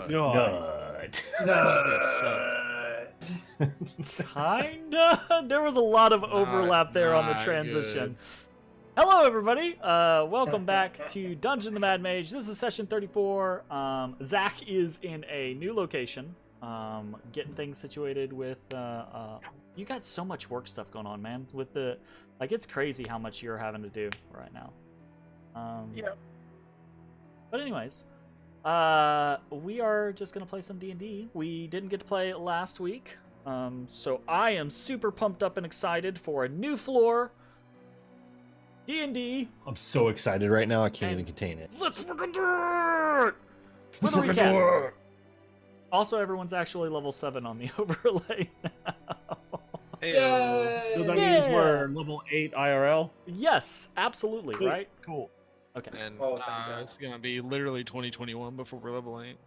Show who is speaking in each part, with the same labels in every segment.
Speaker 1: Nut.
Speaker 2: Kinda. There was a lot of overlap there on the transition. Hello, everybody. Welcome back to Dungeon the Mad Mage. This is session 34. Zach is in a new location, getting things situated with. You got so much work stuff going on, man. With the, it's crazy how much you're having to do right now.
Speaker 1: Yeah.
Speaker 2: But anyways, we are just gonna play some D&D. We didn't get to play last week, so I am super pumped up and excited for a new floor. D&D.
Speaker 1: I'm so excited right now, I can't even contain it.
Speaker 2: Let's fucking do it! With a recap. Also, everyone's actually level 7 on the overlay now.
Speaker 1: Hey, so that means we're level 8 IRL?
Speaker 2: Yes, absolutely,
Speaker 1: Cool.
Speaker 2: Right?
Speaker 1: Cool.
Speaker 2: Okay.
Speaker 3: And it's gonna be literally 2021 before we're level 8.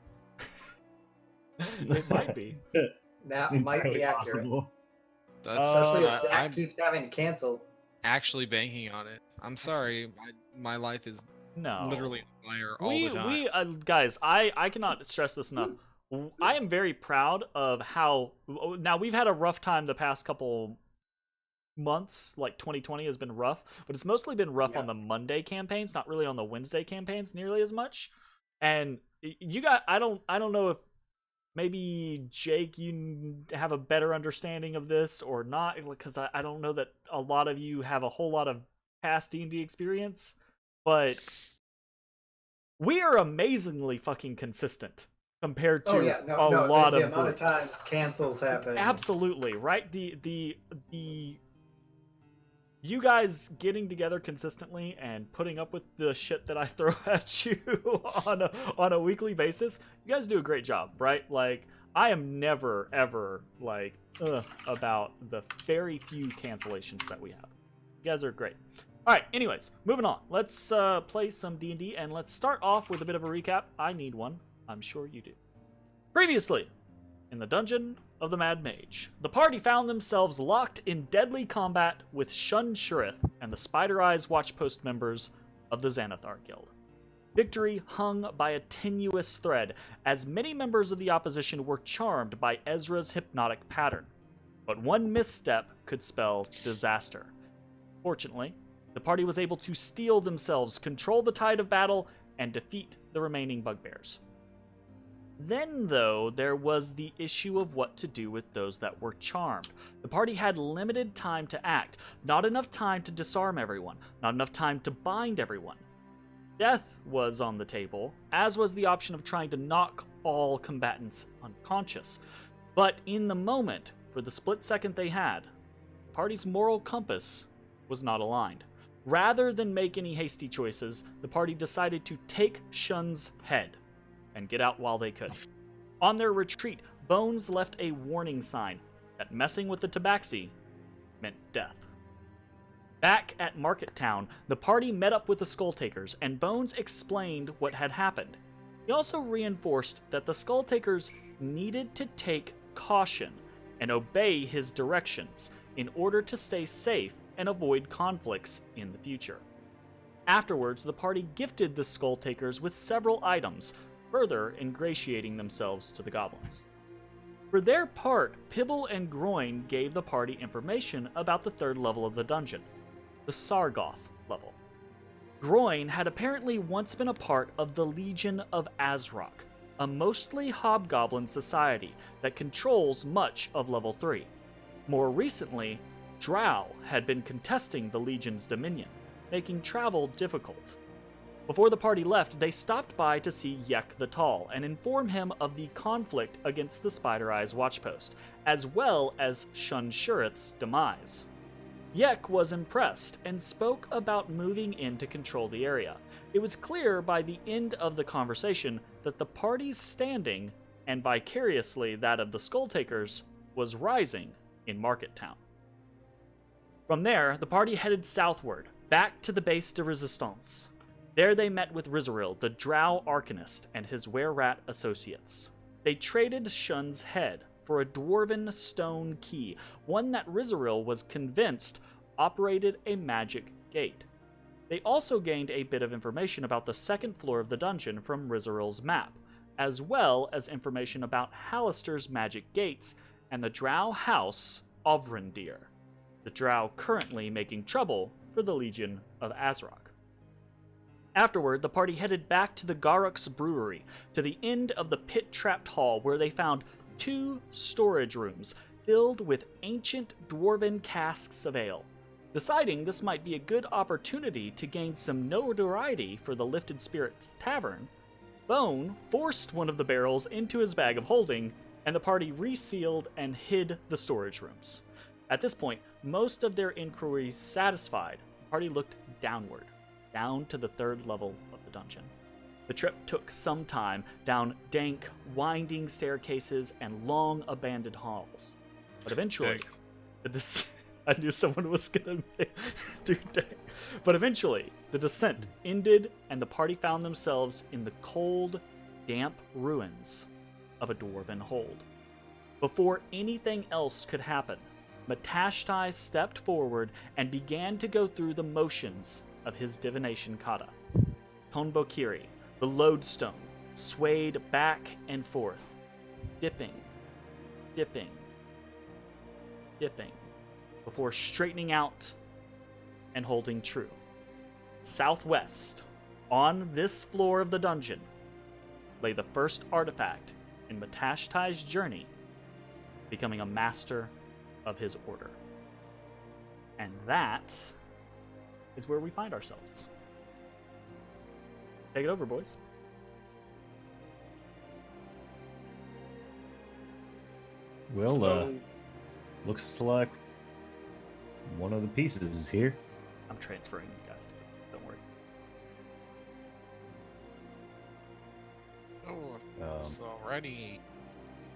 Speaker 2: It might be.
Speaker 4: That might be accurate.
Speaker 1: Possible.
Speaker 4: Especially if Zach keeps having to cancel.
Speaker 3: Actually banking on it. I'm sorry, my life is literally on fire all the time.
Speaker 2: Guys, I cannot stress this enough. I am very proud of how. Now, we've had a rough time the past couple months. Like 2020 has been rough, but it's mostly been rough on the Monday campaigns, not really on the Wednesday campaigns nearly as much. And you got, I don't know if maybe Jake, you have a better understanding of this or not, because I don't know that a lot of you have a whole lot of past D&D experience, but we are amazingly fucking consistent compared to a lot of
Speaker 4: the amount of times cancels happen.
Speaker 2: Absolutely, right? The you guys getting together consistently and putting up with the shit that I throw at you on a weekly basis, you guys do a great job, right? Like, I am never ever about the very few cancellations that we have. You guys are great. All right, anyways, moving on. Let's play some D&D, and let's start off with a bit of a recap. I need one. I'm sure you do. Previously, in the Dungeon of the Mad Mage, the party found themselves locked in deadly combat with Shun Shurith and the Spider Eyes Watchpost members of the Xanathar Guild. Victory hung by a tenuous thread, as many members of the opposition were charmed by Ezra's hypnotic pattern. But one misstep could spell disaster. Fortunately, the party was able to steel themselves, control the tide of battle, and defeat the remaining bugbears. Then, though, there was the issue of what to do with those that were charmed. The party had limited time to act, not enough time to disarm everyone, not enough time to bind everyone. Death was on the table, as was the option of trying to knock all combatants unconscious. But in the moment, for the split second they had, the party's moral compass was not aligned. Rather than make any hasty choices, the party decided to take Shun's head and get out while they could. On their retreat, Bones left a warning sign that messing with the tabaxi meant death. Back at Market Town, the party met up with the Skull Takers, and Bones explained what had happened. He also reinforced that the Skull Takers needed to take caution and obey his directions in order to stay safe and avoid conflicts in the future. Afterwards, the party gifted the Skull Takers with several items, further ingratiating themselves to the goblins. For their part, Pibble and Groin gave the party information about the third level of the dungeon, the Sargoth level. Groin had apparently once been a part of the Legion of Azrock, a mostly hobgoblin society that controls much of level 3. More recently, Drow had been contesting the Legion's dominion, making travel difficult. Before the party left, they stopped by to see Yek the Tall and inform him of the conflict against the Spider Eyes Watchpost, as well as Shun Shurith's demise. Yek was impressed and spoke about moving in to control the area. It was clear by the end of the conversation that the party's standing, and vicariously that of the Skull Takers, was rising in Market Town. From there, the party headed southward, back to the Base de Resistance. There they met with Rizaril, the Drow Arcanist, and his were-rat associates. They traded Shun's head for a dwarven stone key, one that Rizaril was convinced operated a magic gate. They also gained a bit of information about the second floor of the dungeon from Rizaril's map, as well as information about Halaster's magic gates and the drow house of Rendir, the drow currently making trouble for the Legion of Azraq. Afterward, the party headed back to the Garruk's brewery, to the end of the pit-trapped hall where they found 2 storage rooms filled with ancient dwarven casks of ale. Deciding this might be a good opportunity to gain some notoriety for the Lifted Spirits Tavern, Bone forced one of the barrels into his bag of holding, and the party resealed and hid the storage rooms. At this point, most of their inquiries satisfied, the party looked downward, down to the 3rd level of the dungeon. The trip took some time down dank, winding staircases and long, abandoned halls. But eventually, I knew someone was gonna do that. But eventually, the descent ended and the party found themselves in the cold, damp ruins of a dwarven hold. Before anything else could happen, Matashtai stepped forward and began to go through the motions of his divination kata. Tonbokiri, the lodestone, swayed back and forth, dipping, dipping, dipping, before straightening out and holding true. Southwest, on this floor of the dungeon, lay the first artifact in Matashtai's journey, becoming a master of his order. And that is where we find ourselves. Take it over, boys.
Speaker 1: Well, looks like one of the pieces is here.
Speaker 2: I'm transferring you guys to it. Don't worry.
Speaker 3: Oh, it's already.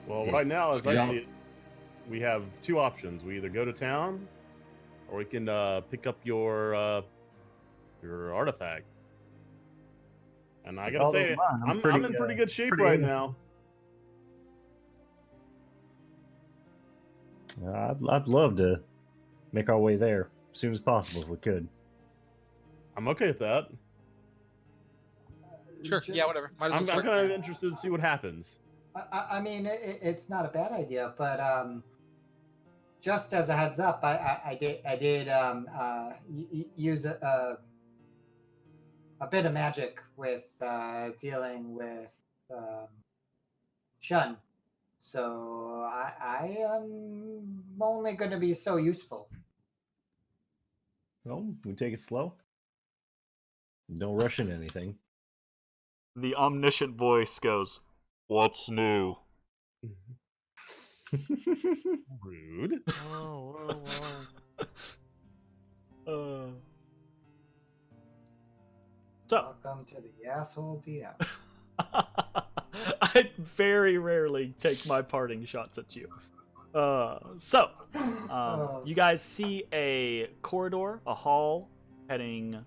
Speaker 5: Well, right now, as I see it, we have 2 options. We either go to town, or we can pick up your artifact. And I gotta say, I'm in pretty good shape right now.
Speaker 1: I'd love to make our way there as soon as possible if we could.
Speaker 5: I'm okay with that.
Speaker 3: Sure. Yeah, whatever.
Speaker 5: I'm kind of interested to see what happens.
Speaker 4: I mean, it's not a bad idea, but just as a heads up, I did use a bit of magic with dealing with Shun, so I am only going to be so useful.
Speaker 1: Well, we take it slow. Don't rush into anything.
Speaker 2: The omniscient voice goes, "What's new?"
Speaker 5: Rude.
Speaker 3: Whoa.
Speaker 2: So,
Speaker 4: welcome to the asshole DM.
Speaker 2: I very rarely take my parting shots at you. You guys see a corridor, a hall, heading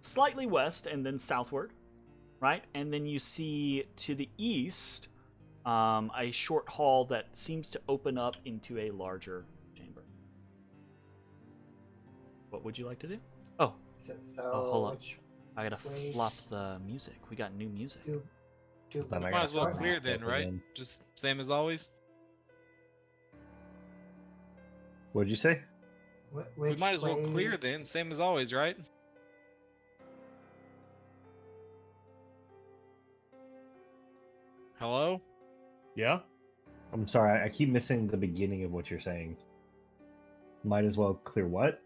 Speaker 2: slightly west and then southward, right? And then you see to the east a short hall that seems to open up into a larger chamber. What would you like to do? Oh, hold up. I gotta flop the music. We got new music.
Speaker 3: Might as well clear then, right? Just same as always?
Speaker 1: What'd you say?
Speaker 3: We might as well clear then, same as always, right? Hello?
Speaker 5: Yeah?
Speaker 1: I'm sorry, I keep missing the beginning of what you're saying. Might as well clear what?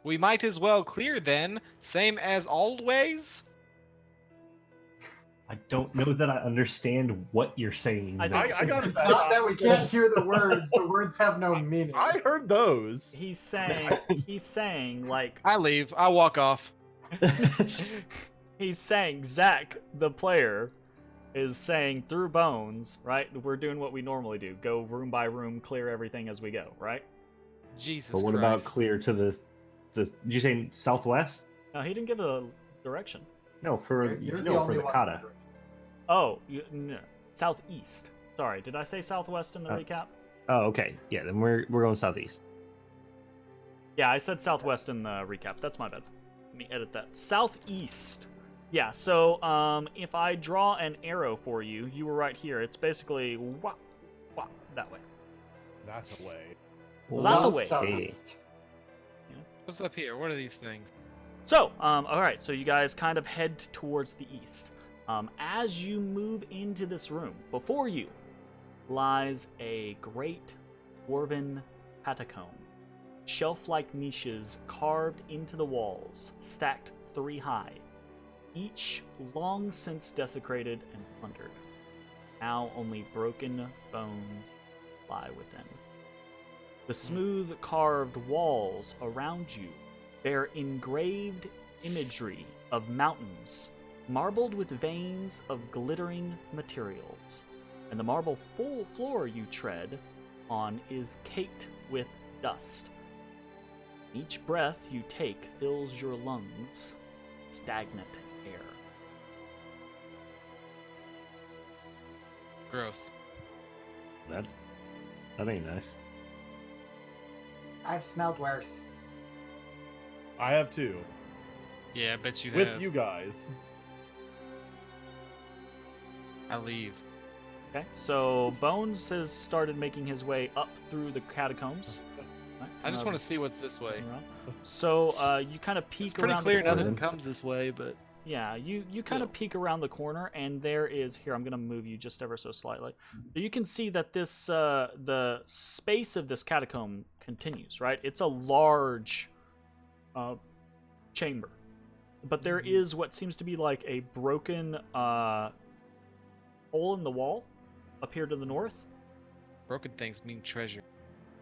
Speaker 3: We might as well clear then, same as always?
Speaker 1: I don't know that I understand what you're saying.
Speaker 5: I got
Speaker 4: it's not that we can't hear the words. The words have no meaning.
Speaker 5: I heard those.
Speaker 2: He's saying like...
Speaker 3: I leave. I walk off.
Speaker 2: He's saying, Zach, the player, is saying through Bones, right? We're doing what we normally do. Go room by room, clear everything as we go, right?
Speaker 3: Jesus
Speaker 1: But what
Speaker 3: Christ.
Speaker 1: about clear to the... Did you say southwest?
Speaker 2: No, he didn't give a direction.
Speaker 1: No, for the kata.
Speaker 2: Oh, no, southeast. Sorry, did I say southwest in the recap?
Speaker 1: Oh, okay. Yeah, then we're going southeast.
Speaker 2: Yeah, I said southwest in the recap. That's my bad. Let me edit that. Southeast Yeah, so if I draw an arrow for you, you were right here. It's basically wah, wah, that way.
Speaker 5: That's a way.
Speaker 2: That way.
Speaker 4: Southeast.
Speaker 3: What's up here? What are these things?
Speaker 2: So, all right, so you guys kind of head towards the east. As you move into this room, before you lies a great dwarven catacomb. Shelf-like niches carved into the walls, stacked 3 high, each long since desecrated and plundered. Now only broken bones lie within. The smooth carved walls around you bear engraved imagery of mountains, marbled with veins of glittering materials, and the marble full floor you tread on is caked with dust. Each breath you take fills your lungs stagnant air.
Speaker 3: Gross.
Speaker 1: That ain't nice.
Speaker 4: I've smelled worse.
Speaker 5: I have 2.
Speaker 3: Yeah, I bet you have.
Speaker 5: With you guys.
Speaker 3: I leave.
Speaker 2: Okay, so Bones has started making his way up through the catacombs. Right,
Speaker 3: I just want to see what's this way.
Speaker 2: So you kind of peek
Speaker 3: It's pretty
Speaker 2: around
Speaker 3: clear
Speaker 2: the corner.
Speaker 3: nothing comes this way, but
Speaker 2: Yeah, you kind of peek around the corner, and there is here. I'm gonna move you just ever so slightly. So you can see that this the space of this catacomb continues. Right, it's a large chamber, but there is what seems to be like a broken hole in the wall up here to the north.
Speaker 3: broken things mean treasure.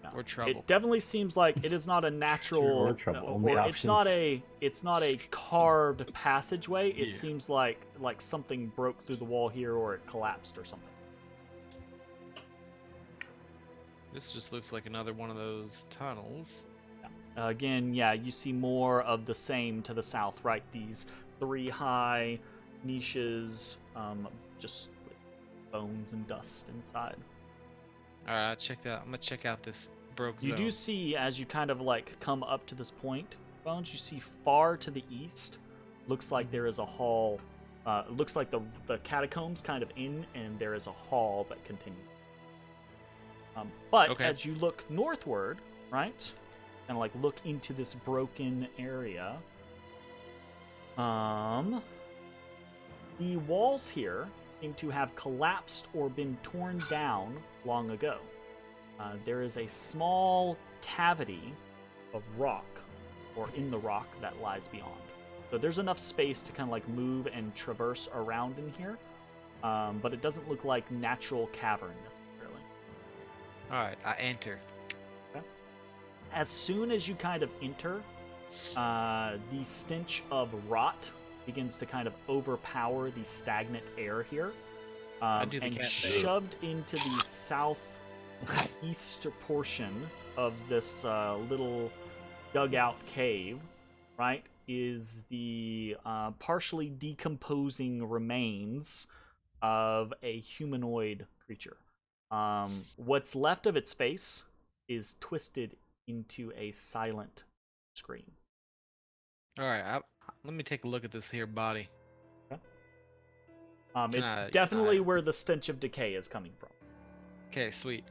Speaker 2: No.
Speaker 3: Or trouble.
Speaker 2: It definitely seems like it is not a natural
Speaker 1: Or trouble. Only
Speaker 2: or
Speaker 1: options.
Speaker 2: it's not a carved passageway. It seems like something broke through the wall here or it collapsed or something.
Speaker 3: This just looks like another one of those tunnels.
Speaker 2: Again, yeah, you see more of the same to the south, right? These 3 high niches, just with bones and dust inside.
Speaker 3: Alright, I'll check that. I'm gonna check out this broke zone.
Speaker 2: You do see, as you kind of like come up to this point, Bones, you see far to the east, looks like there is a hall. Looks like the catacombs kind of in, and there is a hall that continues. But as you look northward, right, and like look into this broken area, the walls here seem to have collapsed or been torn down long ago. There is a small cavity of rock, or in the rock, that lies beyond. So there's enough space to kind of like move and traverse around in here, but it doesn't look like natural cavern necessarily.
Speaker 3: Alright, I enter.
Speaker 2: Okay. As soon as you kind of enter, the stench of rot begins to kind of overpower the stagnant air here, and shoved into the southeast portion of this little dugout cave, right, is the partially decomposing remains of a humanoid creature. What's left of its face is twisted into a silent scream.
Speaker 3: Alright, let me take a look at this here body.
Speaker 2: Okay. It's definitely where the stench of decay is coming from.
Speaker 3: Okay, sweet.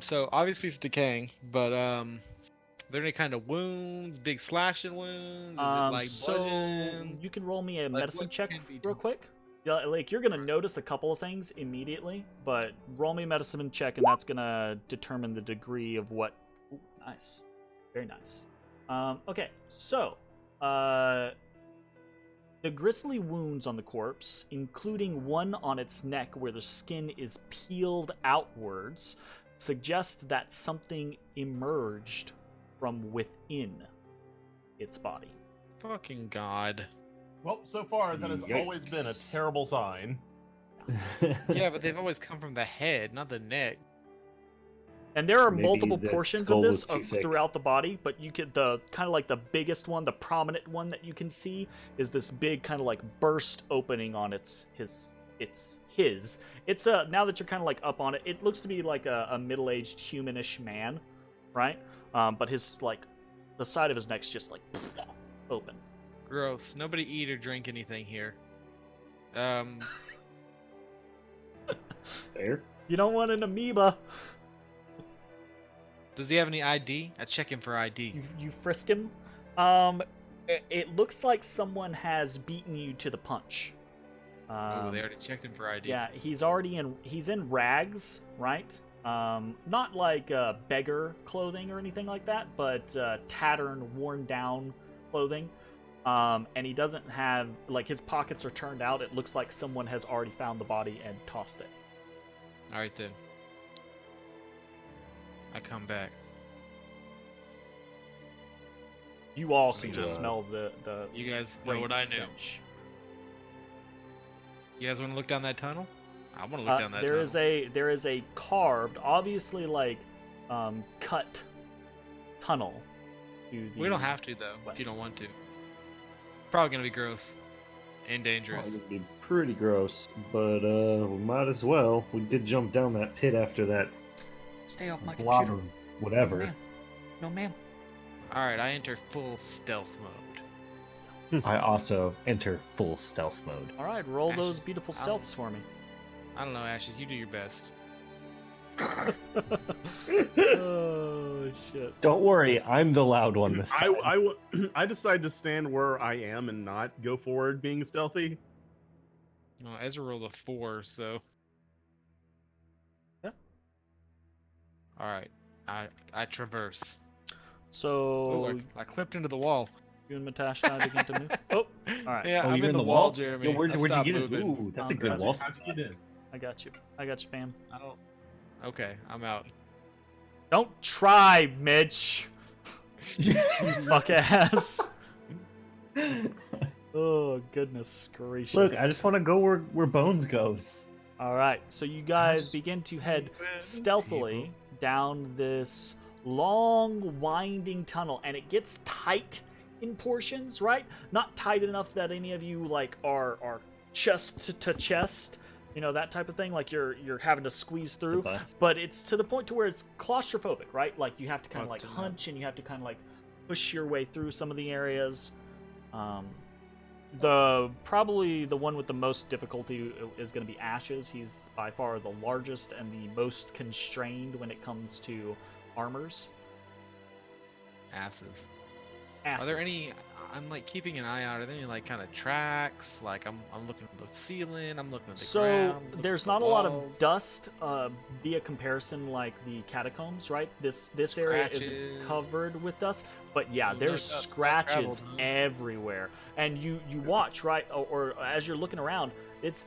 Speaker 3: So obviously it's decaying, but are there any kind of wounds, big slashing wounds? Is it like bludgeon?
Speaker 2: You can roll me a medicine check real quick. Yeah, like you're gonna notice a couple of things immediately, but roll me a medicine check, and that's gonna determine the degree of what. Ooh, nice, very nice. Okay, so the grisly wounds on the corpse, including one on its neck where the skin is peeled outwards, suggest that something emerged from within its body.
Speaker 3: Fucking God.
Speaker 5: Well, so far that has always been a terrible sign.
Speaker 3: Yeah, but they've always come from the head, not the neck.
Speaker 2: And there are multiple portions of this throughout the body, but you get the kind of like the biggest one, the prominent one that you can see is this big kind of like burst opening on It's now that you're kind of like up on it, it looks to be like a middle-aged humanish man, right? But his like the side of his neck's just like open.
Speaker 3: Gross. Nobody eat or drink anything here.
Speaker 1: Fair.
Speaker 2: You don't want an amoeba.
Speaker 3: Does he have any ID? I check him for ID.
Speaker 2: You frisk him. It looks like someone has beaten you to the punch.
Speaker 3: Oh, they already checked him for ID.
Speaker 2: Yeah, he's in rags, right? Not like beggar clothing or anything like that, but tattered, worn down clothing. And he doesn't have, like, his pockets are turned out. It looks like someone has already found the body and tossed it.
Speaker 3: All right then. I come back.
Speaker 2: You all can just smell the
Speaker 3: You guys know what I knew.
Speaker 2: stench.
Speaker 3: You guys want to look down that tunnel? I want to look down that
Speaker 2: there
Speaker 3: tunnel.
Speaker 2: There is a carved, obviously like cut tunnel.
Speaker 3: We don't have to though.
Speaker 2: west.
Speaker 3: If you don't want to. Probably gonna be gross and
Speaker 1: Well,
Speaker 3: dangerous.
Speaker 1: it'd be pretty gross, but we might as well. We did jump down that pit after that
Speaker 2: Stay off my
Speaker 1: blob
Speaker 2: computer.
Speaker 1: of whatever.
Speaker 2: No, ma'am.
Speaker 3: All right, I enter full stealth mode.
Speaker 1: I also enter full stealth mode.
Speaker 2: All right, roll those
Speaker 3: Ashes.
Speaker 2: beautiful stealths for me.
Speaker 3: I don't know, Ashes. You do your best.
Speaker 2: Oh shit!
Speaker 1: Don't worry, I'm the loud one this time.
Speaker 5: I decided to stand where I am and not go forward being stealthy.
Speaker 3: No, Ezra rolled a 4, so.
Speaker 2: Yeah.
Speaker 3: All right, I traverse.
Speaker 2: So
Speaker 3: Oh, I clipped into the wall.
Speaker 2: you and Matashtai begin to move. Oh, all right.
Speaker 3: Yeah,
Speaker 1: Oh,
Speaker 3: I'm
Speaker 1: you're
Speaker 3: in the wall, Jeremy.
Speaker 1: Yo, where'd
Speaker 3: I
Speaker 1: you
Speaker 3: stopped
Speaker 1: get it?
Speaker 3: moving.
Speaker 1: Ooh, that's a good
Speaker 2: How'd
Speaker 1: wall.
Speaker 5: How'd you get in?
Speaker 2: I got you, fam.
Speaker 3: I don't. Okay, I'm out.
Speaker 2: Don't try, Mitch. You fuck ass. Oh goodness gracious!
Speaker 1: Look, I just want to go where Bones goes.
Speaker 2: All right, so you guys begin to head stealthily down this long, winding tunnel, and it gets tight in portions, right? Not tight enough that any of you like are chest to chest, you know, that type of thing. Like you're having to squeeze through, but it's to the point to where it's claustrophobic, right? Like you have to kind of like hunch, and you have to kind of like push your way through some of the areas. Probably the one with the most difficulty is going to be Ashes. He's by far the largest and the most constrained when it comes to armors.
Speaker 3: Asses.
Speaker 2: Asses.
Speaker 3: Are there any? I'm like keeping an eye out. Are there any like kind of tracks? Like I'm looking at the ceiling. I'm looking at the ground.
Speaker 2: So there's not a lot of dust via comparison like the catacombs, right? This area isn't covered with dust, but yeah, there's scratches everywhere. And you watch, right, or as you're looking around, it's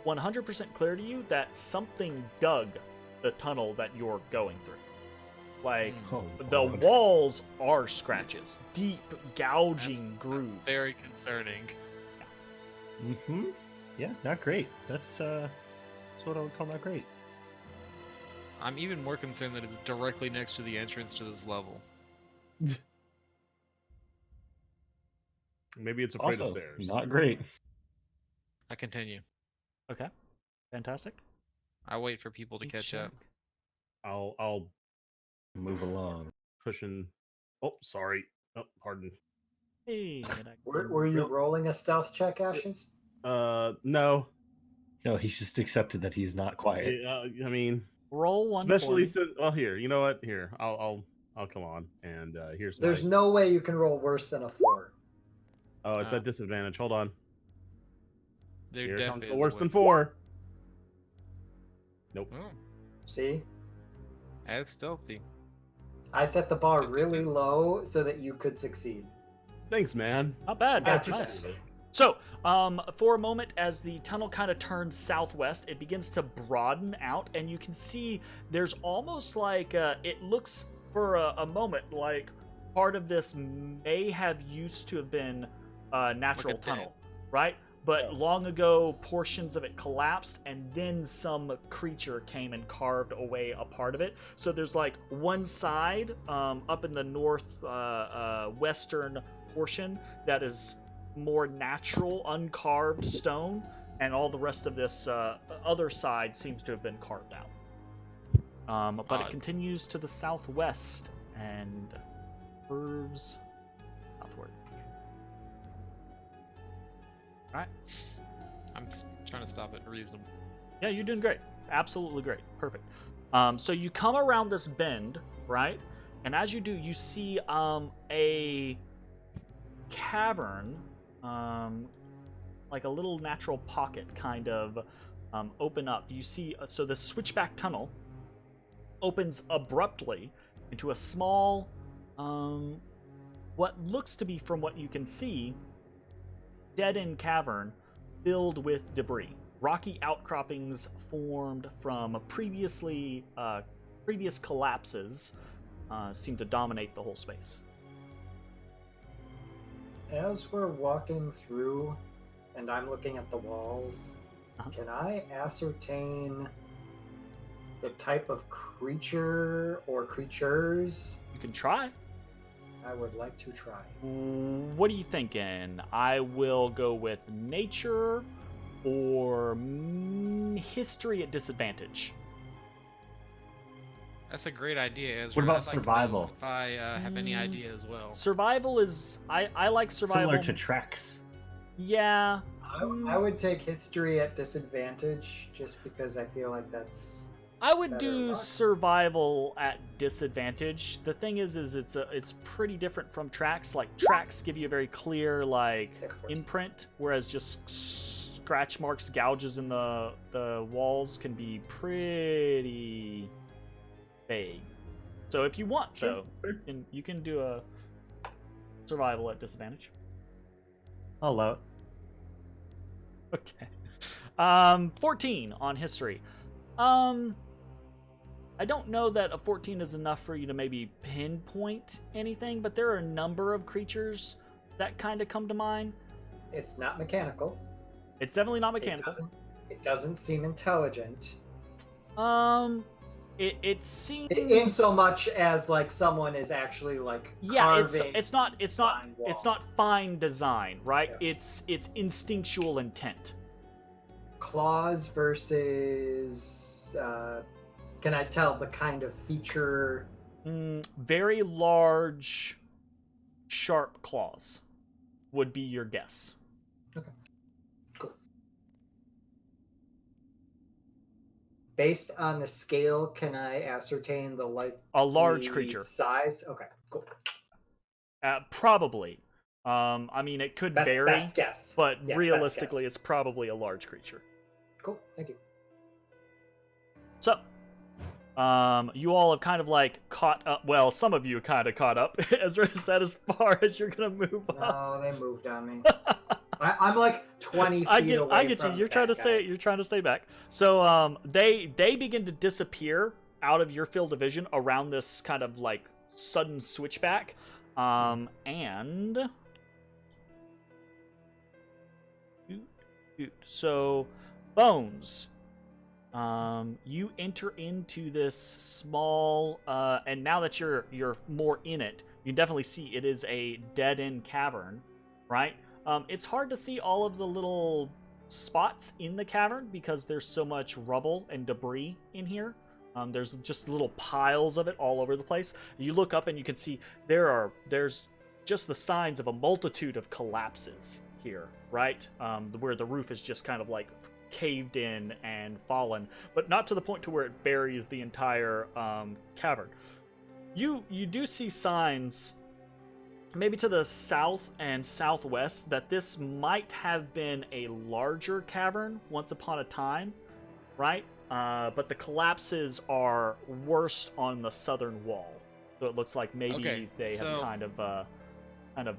Speaker 2: 100% clear to you that something dug the tunnel that you're going through. Like, the walls are scratches. Deep, gouging grooves.
Speaker 3: Very concerning.
Speaker 1: Mm-hmm. Yeah, not great. That's what I would call not great.
Speaker 3: I'm even more concerned that it's directly next to the entrance to this level.
Speaker 5: Maybe it's afraid of
Speaker 1: Also,
Speaker 5: stairs.
Speaker 1: not great.
Speaker 3: I continue.
Speaker 2: Okay. Fantastic.
Speaker 3: I wait for people to catch up.
Speaker 5: I'll
Speaker 1: Move along.
Speaker 5: pushing. Oh, sorry. Oh, pardon.
Speaker 2: Hey.
Speaker 4: Were you rolling a stealth check, Ashes?
Speaker 5: No.
Speaker 1: No, he's just accepted that he's not quiet.
Speaker 5: I mean,
Speaker 2: Roll one.
Speaker 5: especially since. Well, here. You know what? Here, I'll come on, and here's.
Speaker 4: There's no way you can roll worse than a 4.
Speaker 5: Oh, it's at disadvantage. Hold on.
Speaker 3: There
Speaker 5: Here comes
Speaker 3: definitely
Speaker 5: the
Speaker 3: is a
Speaker 5: worse
Speaker 3: way.
Speaker 5: than 4. Nope.
Speaker 3: Oh,
Speaker 4: See?
Speaker 3: that's stealthy.
Speaker 4: I set the bar really low so that you could succeed.
Speaker 5: Thanks, man.
Speaker 2: Not bad.
Speaker 4: I
Speaker 2: Nice.
Speaker 4: appreciate it.
Speaker 2: So, for a moment, as the tunnel kind of turns southwest, it begins to broaden out, and you can see there's almost like it looks for a moment like part of this may have used to have been a natural tunnel, right? But long ago, portions of it collapsed, and then some creature came and carved away a part of it. So there's like one side up in the north western portion that is more natural, uncarved stone, and all the rest of this other side seems to have been carved out. But it continues to the southwest and curves southward. All right.
Speaker 3: I'm trying to stop it reasonable.
Speaker 2: Yeah, you're doing great. Absolutely great. Perfect. So you come around this bend, right? And as you do, you see a cavern, like a little natural pocket kind of open up. You see, so the switchback tunnel opens abruptly into a small, what looks to be, from what you can see, dead-end cavern filled with debris. Rocky outcroppings formed from previous collapses seem to dominate the whole space.
Speaker 4: As we're walking through, and I'm looking at the walls, can I ascertain the type of creature or creatures?
Speaker 2: You can try.
Speaker 4: I would like to try.
Speaker 2: What are you thinking? I will go with nature or history at disadvantage.
Speaker 3: That's a great idea, Ezra.
Speaker 1: What about
Speaker 3: I'd like to know
Speaker 1: survival?
Speaker 3: if I have any idea as well.
Speaker 2: Survival is... I like survival.
Speaker 1: Similar to Trex.
Speaker 2: Yeah.
Speaker 4: I would take history at disadvantage just because I feel like that's...
Speaker 2: I would
Speaker 4: better
Speaker 2: do
Speaker 4: luck.
Speaker 2: survival at disadvantage. The thing is it's pretty different from tracks. Like, tracks give you a very clear, like, imprint, whereas just scratch marks, gouges in the walls can be pretty vague. So if you want, though, you can do a survival at disadvantage.
Speaker 1: I'll allow it.
Speaker 2: Okay. 14 on history. I don't know that a 14 is enough for you to maybe pinpoint anything, but there are a number of creatures that kind of come to mind.
Speaker 4: It's not mechanical.
Speaker 2: It's definitely not mechanical.
Speaker 4: It doesn't seem intelligent.
Speaker 2: It seems
Speaker 4: In so much as like someone is actually like carving
Speaker 2: it's not fine design, right?
Speaker 4: Yeah.
Speaker 2: It's instinctual intent.
Speaker 4: claws versus can I tell the kind of feature?
Speaker 2: Very large, sharp claws would be your guess.
Speaker 4: Okay, cool. Based on the scale, can I ascertain the
Speaker 2: A large creature.
Speaker 4: size? Okay, cool.
Speaker 2: Probably. I mean, it could vary,
Speaker 4: Best guess.
Speaker 2: but
Speaker 4: Yeah,
Speaker 2: realistically,
Speaker 4: best
Speaker 2: it's probably a large creature.
Speaker 4: Cool, thank you.
Speaker 2: So, you all have kind of like caught up. Well, some of you kind of caught up. Ezra, is that as far as you're gonna move up?
Speaker 4: No, they moved on me. I'm like 20 feet away.
Speaker 2: I get you.
Speaker 4: from
Speaker 2: You're trying to
Speaker 4: that
Speaker 2: stay.
Speaker 4: guy.
Speaker 2: You're trying to stay back. So, they begin to disappear out of your field of vision around this kind of like sudden switchback, and so Bones. You enter into this small, and now that you're more in it, you can definitely see it is a dead-end cavern, right? It's hard to see all of the little spots in the cavern because there's so much rubble and debris in here. There's just little piles of it all over the place. You look up and you can see there's just the signs of a multitude of collapses here, right? Where the roof is just kind of like caved in and fallen, but not to the point to where it buries the entire cavern. You do see signs, maybe to the south and southwest, that this might have been a larger cavern once upon a time, right? But the collapses are worst on the southern wall, so it looks like maybe they have kind of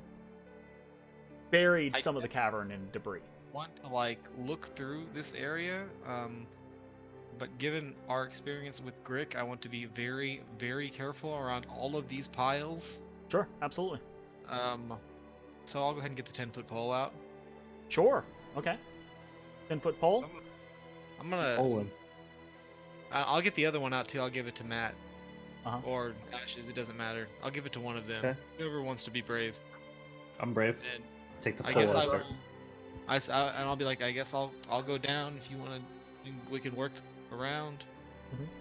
Speaker 2: buried some of the cavern in debris.
Speaker 3: Want to like look through this area, but given our experience with Grick, I want to be very, very careful around all of these piles.
Speaker 2: Sure, absolutely.
Speaker 3: So I'll go ahead and get the 10-foot pole out.
Speaker 2: Sure. Okay. 10-foot pole.
Speaker 3: So I'm gonna. I'll get the other one out too. I'll give it to Matt or Ashes. It doesn't matter. I'll give it to one of them.
Speaker 1: Okay.
Speaker 3: Whoever wants to be brave.
Speaker 1: I'm brave.
Speaker 3: And
Speaker 1: Take the
Speaker 3: I
Speaker 1: pole.
Speaker 3: guess
Speaker 1: and start.
Speaker 3: and I'll be like, I guess I'll go down if you want to. We can work around.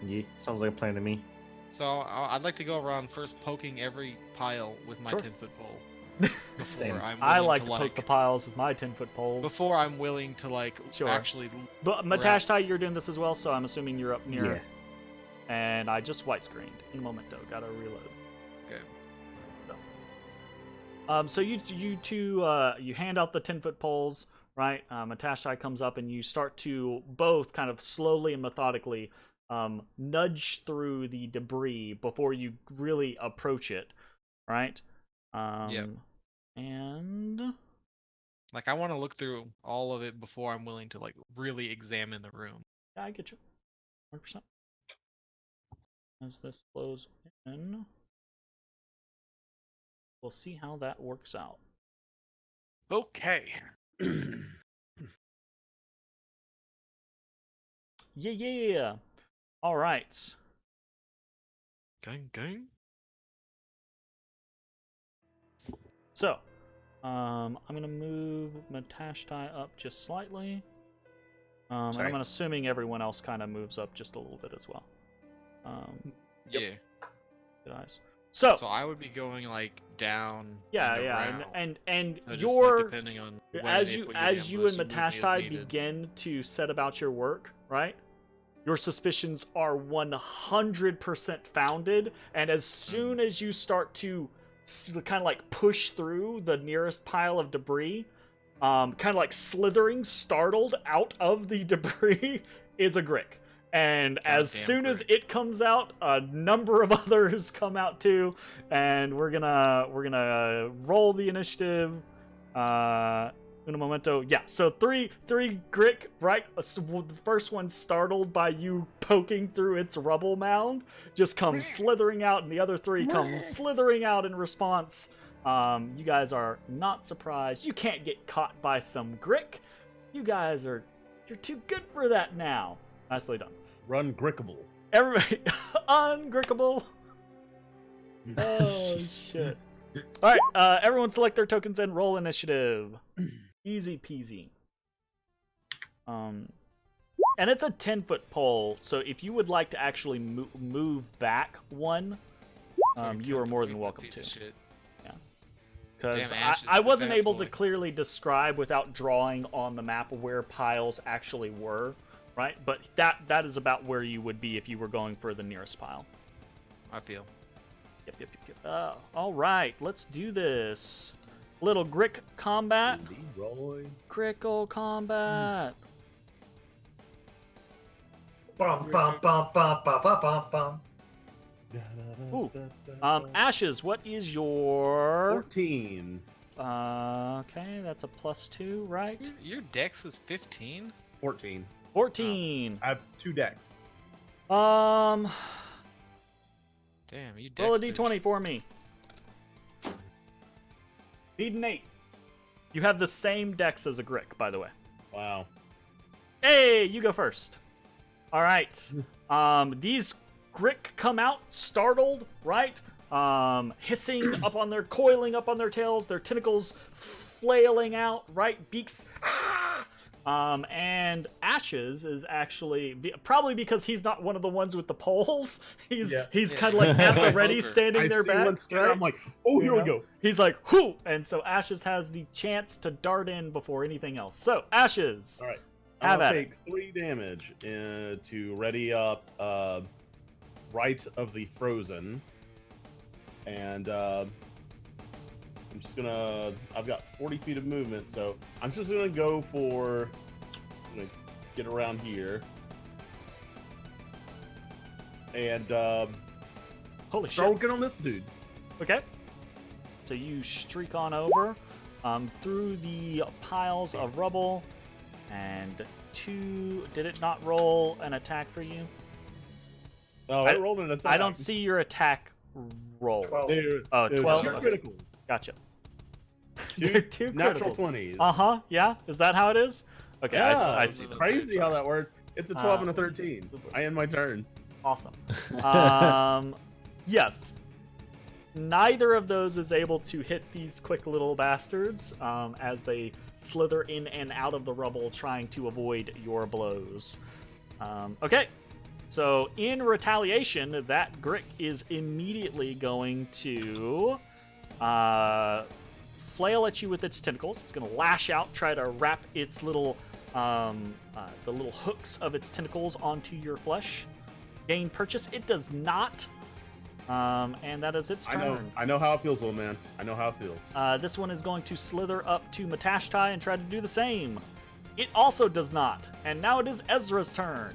Speaker 1: Yeah, sounds like a plan to me.
Speaker 3: So I'd like to go around first, poking every pile with my
Speaker 2: Sure.
Speaker 3: 10-foot pole. before I'm willing
Speaker 2: I like
Speaker 3: to
Speaker 2: to poke the piles with my 10-foot poles.
Speaker 3: Before I'm willing to like
Speaker 2: Sure.
Speaker 3: actually.
Speaker 2: But Matashtai, you're doing this as well, so I'm assuming you're up near.
Speaker 1: Yeah.
Speaker 2: And I just white screened in a momento. Gotta reload.
Speaker 3: Okay.
Speaker 2: So you two you hand out the 10-foot poles, right? Matashtai comes up and you start to both kind of slowly and methodically nudge through the debris before you really approach it, right?
Speaker 3: Yep.
Speaker 2: And
Speaker 3: Like I want to look through all of it before I'm willing to like really examine the room.
Speaker 2: yeah, I get you, 100%. As this flows in, we'll see how that works out.
Speaker 3: Okay.
Speaker 2: Yeah. All right.
Speaker 3: Gang.
Speaker 2: So, I'm gonna move Matashtai up just slightly. And
Speaker 1: Sorry.
Speaker 2: I'm assuming everyone else kind of moves up just a little bit as well.
Speaker 3: Yeah.
Speaker 2: Good eyes. So
Speaker 3: I would be going like down.
Speaker 2: yeah,
Speaker 3: and
Speaker 2: and
Speaker 3: so just,
Speaker 2: your
Speaker 3: like, depending on
Speaker 2: as you and Matashtai begin to set about your work, right? Your suspicions are 100% founded, and as soon as you start to kind of like push through the nearest pile of debris, kind of like slithering, startled out of the debris, is a Grick. And as soon as it comes out, a number of others come out too, and we're gonna roll the initiative. In a momento, yeah. So three Grick, right? The first one, startled by you poking through its rubble mound, just comes slithering out, and the other three come slithering out in response. You guys are not surprised. You can't get caught by some Grick. You guys you're too good for that now. Nicely done.
Speaker 5: Run Grickable.
Speaker 2: Everybody, ungrickable. Oh shit! All right, everyone, select their tokens and roll initiative. Easy peasy. And it's a 10-foot pole, so if you would like to actually move back one, you are more than welcome to. Yeah. Because I wasn't able to clearly describe without drawing on the map where piles actually were, right? But that is about where you would be if you were going for the nearest pile.
Speaker 3: I feel.
Speaker 2: Yep. All right, let's do this. Little Grick combat.
Speaker 5: Leroy.
Speaker 2: Crickle combat.
Speaker 4: Bum bum bum bum bum bum bum.
Speaker 2: Ooh. Ashes, what is your
Speaker 5: 14.
Speaker 2: Okay, that's a +2, right?
Speaker 3: Your dex is 15?
Speaker 5: 14.
Speaker 2: 14.
Speaker 5: I have 2 decks.
Speaker 3: Damn, you dex.
Speaker 2: Roll a d20 for me. Beat an 8. You have the same dex as a Grick, by the way.
Speaker 5: Wow.
Speaker 2: Hey, you go first. All right. These Grick come out startled, right? Hissing up on their, coiling up on their tails, their tentacles flailing out, right? Beaks. And Ashes is actually probably because he's not one of the ones with the poles. He's kind of like at the ready, standing there back. Right?
Speaker 5: I'm like, oh, here we go.
Speaker 2: He's like, whoo! And so Ashes has the chance to dart in before anything else. So Ashes,
Speaker 5: All right.
Speaker 2: have
Speaker 5: I'll
Speaker 2: at
Speaker 5: take 3 damage to ready up right of the frozen, and I'm just gonna. I've got 40 feet of movement, so I'm just gonna go for. I'm gonna get around here, and
Speaker 2: holy shit!
Speaker 5: start working on this dude.
Speaker 2: Okay. So you streak on over through the piles of rubble, and 2. Did it not roll an attack for you?
Speaker 5: Oh, I rolled an attack.
Speaker 2: I don't see your attack roll.
Speaker 4: 12.
Speaker 2: Oh, 12?
Speaker 5: Two
Speaker 2: Okay.
Speaker 5: criticals.
Speaker 2: Gotcha.
Speaker 5: Two natural
Speaker 2: criticals.
Speaker 5: 20s.
Speaker 2: Yeah? Is that how it is? Okay,
Speaker 5: Yeah,
Speaker 2: I see.
Speaker 5: Crazy how that worked. It's a 12 and a 13. I end my turn.
Speaker 2: Awesome. Yes. Neither of those is able to hit these quick little bastards as they slither in and out of the rubble trying to avoid your blows. Okay. So in retaliation, that Grick is immediately going to flail at you with its tentacles. It's going to lash out, try to wrap its little, the little hooks of its tentacles onto your flesh. Gain purchase. It does not. And that is its turn.
Speaker 5: I know how it feels, little man. I know how it feels.
Speaker 2: This one is going to slither up to Matashtai and try to do the same. It also does not. And now it is Ezra's turn.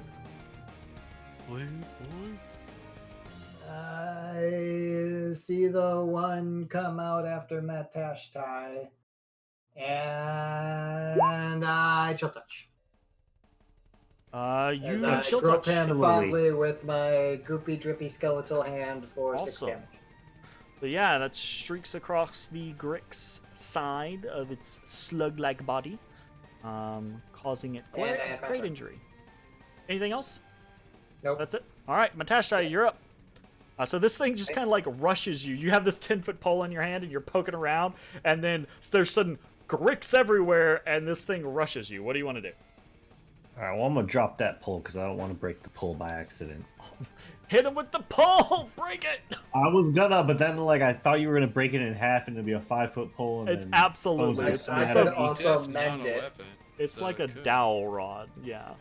Speaker 4: I see the one come out after Matashtai, and I chill touch.
Speaker 2: You
Speaker 4: As I
Speaker 2: chill
Speaker 4: grope
Speaker 2: touch.
Speaker 4: him fondly with my goopy, drippy skeletal hand for 6
Speaker 2: Awesome.
Speaker 4: damage.
Speaker 2: But yeah, that streaks across the Grick's side of its slug-like body, causing it
Speaker 4: And I have my
Speaker 2: great
Speaker 4: turn.
Speaker 2: injury. Anything else?
Speaker 4: Nope.
Speaker 2: That's it. All right, Matashtai, you're up. So this thing just kind of like rushes you. You have this 10-foot pole in your hand, and you're poking around, and then there's sudden Gricks everywhere, and this thing rushes you. What do you want to do?
Speaker 1: All right, well, I'm gonna drop that pole because I don't want to break the pole by accident.
Speaker 2: Hit him with the pole! Break it!
Speaker 1: I was gonna, but then like I thought you were gonna break it in half and it'd be a 5-foot pole. And
Speaker 2: It's
Speaker 1: then
Speaker 2: absolutely-
Speaker 1: bones
Speaker 2: it's
Speaker 1: would have
Speaker 4: I
Speaker 1: to
Speaker 4: could
Speaker 1: be-
Speaker 4: also
Speaker 3: Definitely
Speaker 4: mend
Speaker 3: not a
Speaker 4: it.
Speaker 3: weapon,
Speaker 2: It's
Speaker 3: so
Speaker 2: like a
Speaker 3: it could.
Speaker 2: dowel rod. Yeah,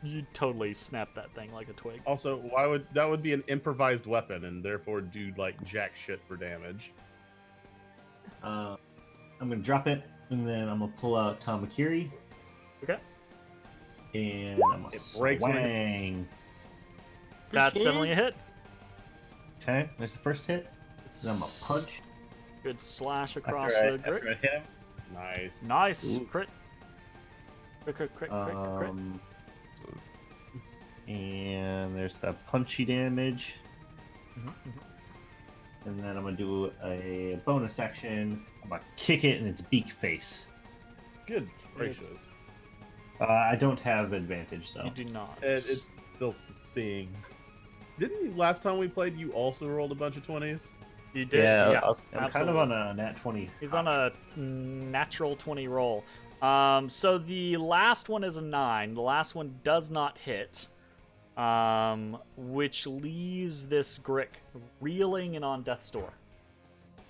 Speaker 2: you'd totally snap that thing like a twig.
Speaker 5: Also, why would that would be an improvised weapon and therefore do like jack shit for damage?
Speaker 1: I'm gonna drop it and then I'm gonna pull out Tamakiri.
Speaker 2: Okay.
Speaker 1: And I'm gonna
Speaker 5: It breaks when it's-
Speaker 1: swang.
Speaker 2: That's definitely a hit.
Speaker 1: Okay, there's the first hit. Then I'm gonna punch.
Speaker 2: Good slash across
Speaker 1: After I,
Speaker 2: the
Speaker 1: after
Speaker 2: Grick.
Speaker 1: I hit him.
Speaker 5: Nice.
Speaker 2: Nice
Speaker 1: Ooh.
Speaker 2: crit. Crit.
Speaker 1: And there's the punchy damage.
Speaker 2: Mhm.
Speaker 1: And then I'm gonna do a bonus action. I'm gonna kick it in its beak face.
Speaker 5: Good gracious.
Speaker 1: I don't have advantage though.
Speaker 2: You do not.
Speaker 5: It's still seeing. Didn't you, last time we played, you also rolled a bunch of 20s?
Speaker 2: You did.
Speaker 1: Yeah,
Speaker 2: Yeah,
Speaker 1: I'm kind of on a nat 20.
Speaker 2: He's on a natural 20 roll. So the last one is a 9. The last one does not hit, which leaves this Grick reeling and on death's door.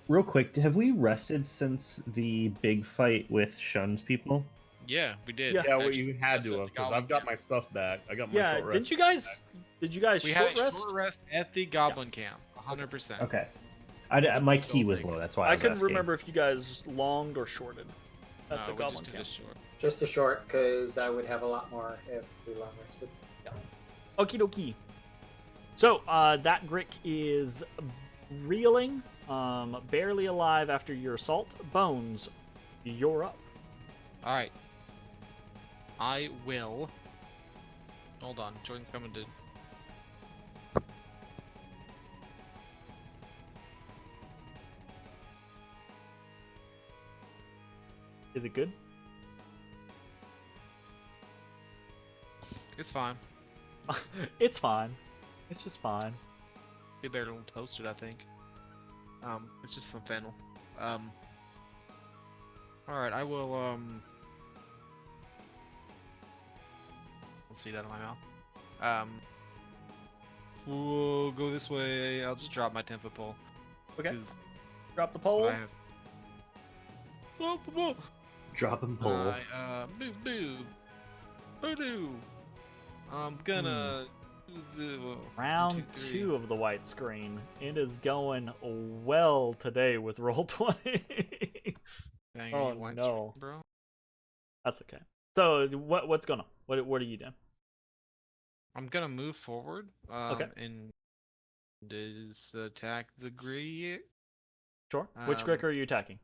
Speaker 1: Real quick, have we rested since the big fight with Shun's people?
Speaker 3: Yeah, we did.
Speaker 2: Yeah.
Speaker 5: Yeah, well,
Speaker 3: actually.
Speaker 5: you had
Speaker 3: That's
Speaker 5: to
Speaker 3: at
Speaker 5: have
Speaker 3: the
Speaker 5: because
Speaker 3: Goblin
Speaker 5: I've got
Speaker 3: Camp.
Speaker 5: my stuff back. I got my
Speaker 2: Yeah,
Speaker 5: short rest.
Speaker 2: didn't you guys? Did you guys
Speaker 3: We
Speaker 2: short
Speaker 3: had a
Speaker 2: rest?
Speaker 3: short rest at the Goblin Camp, 100%.
Speaker 1: Okay. My
Speaker 5: Still
Speaker 1: key was
Speaker 5: taking
Speaker 1: low,
Speaker 5: it.
Speaker 1: that's why
Speaker 2: I
Speaker 1: was
Speaker 2: couldn't
Speaker 1: asking.
Speaker 2: remember if you guys longed or shorted at
Speaker 3: No,
Speaker 2: the
Speaker 3: we
Speaker 2: Goblin
Speaker 3: just did
Speaker 2: Camp.
Speaker 3: a short.
Speaker 4: Just a short, because I would have a lot more if we long rested.
Speaker 2: Okie dokie. So, that Grick is reeling, barely alive after your assault. Bones, you're up.
Speaker 3: All right. I will. Hold on, Jordan's coming to.
Speaker 2: Is it good?
Speaker 3: It's fine.
Speaker 2: It's fine. It's just fine.
Speaker 3: Be better than toasted, I think. It's just from fennel. All right, I will. Let's see that in my mouth. We'll go this way. I'll just drop my 10-foot pole.
Speaker 2: Okay.
Speaker 3: 'cause
Speaker 2: Drop the
Speaker 3: that's what
Speaker 2: pole.
Speaker 3: I have. Drop the pole.
Speaker 1: Drop and pull.
Speaker 3: Boo. I'm gonna do the
Speaker 2: Round
Speaker 3: 1, 2, 3.
Speaker 2: 2 of the white screen. It is going well today with roll 20.
Speaker 3: Dang,
Speaker 2: Oh,
Speaker 3: are you white
Speaker 2: no.
Speaker 3: screen, bro.
Speaker 2: That's okay. So what's going on? What are you doing?
Speaker 3: I'm gonna move forward.
Speaker 2: Okay.
Speaker 3: And just attack the Grick.
Speaker 2: Sure. Which Grick are you attacking?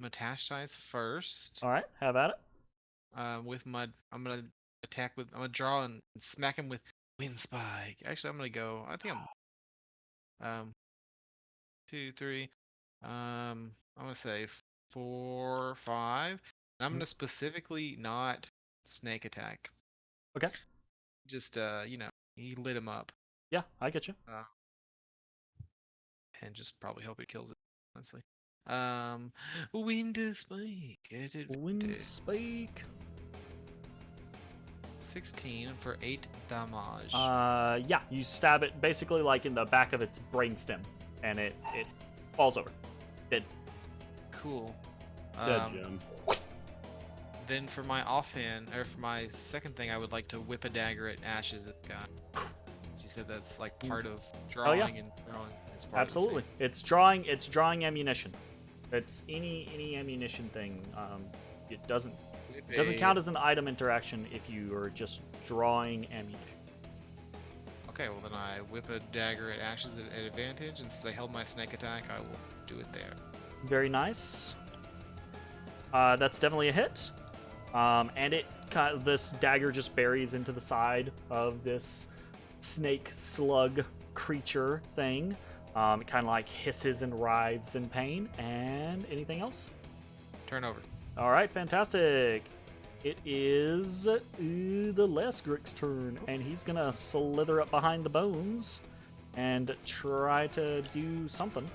Speaker 3: Matashtai first.
Speaker 2: All right, have at it.
Speaker 3: With my, I'm gonna attack with, I'm gonna draw and smack him with Wind Spike. Actually, I'm gonna go. I think I'm 2, 3. I'm gonna say 4, 5. And I'm gonna specifically not snake attack.
Speaker 2: Okay.
Speaker 3: Just he lit him up
Speaker 2: Yeah, I get you.
Speaker 3: and just probably hope it kills it. Honestly. Wind Spike. It did
Speaker 2: Wind Spike.
Speaker 3: 16 for 8 damage.
Speaker 2: Yeah, you stab it basically like in the back of its brainstem, and it falls over. Dead.
Speaker 3: Cool.
Speaker 5: Dead Jim.
Speaker 3: Then for my offhand, or for my second thing, I would like to whip a dagger at Ash's guy. As you said, that's like part of drawing and throwing. Is part
Speaker 2: Absolutely.
Speaker 3: Of the
Speaker 2: It's drawing ammunition. It's any ammunition thing. It doesn't count as an item interaction if you are just drawing ammunition.
Speaker 3: Okay, well then I whip a dagger at Ash's at advantage, and since I held my snake attack, I will do it there.
Speaker 2: Very nice. That's definitely a hit. And this dagger just buries into the side of this snake slug creature thing. It kind of like hisses and writhes in pain. And anything else?
Speaker 3: Turn over.
Speaker 2: All right, fantastic. It is the Lesgric's turn, and he's gonna slither up behind the bones and try to do something.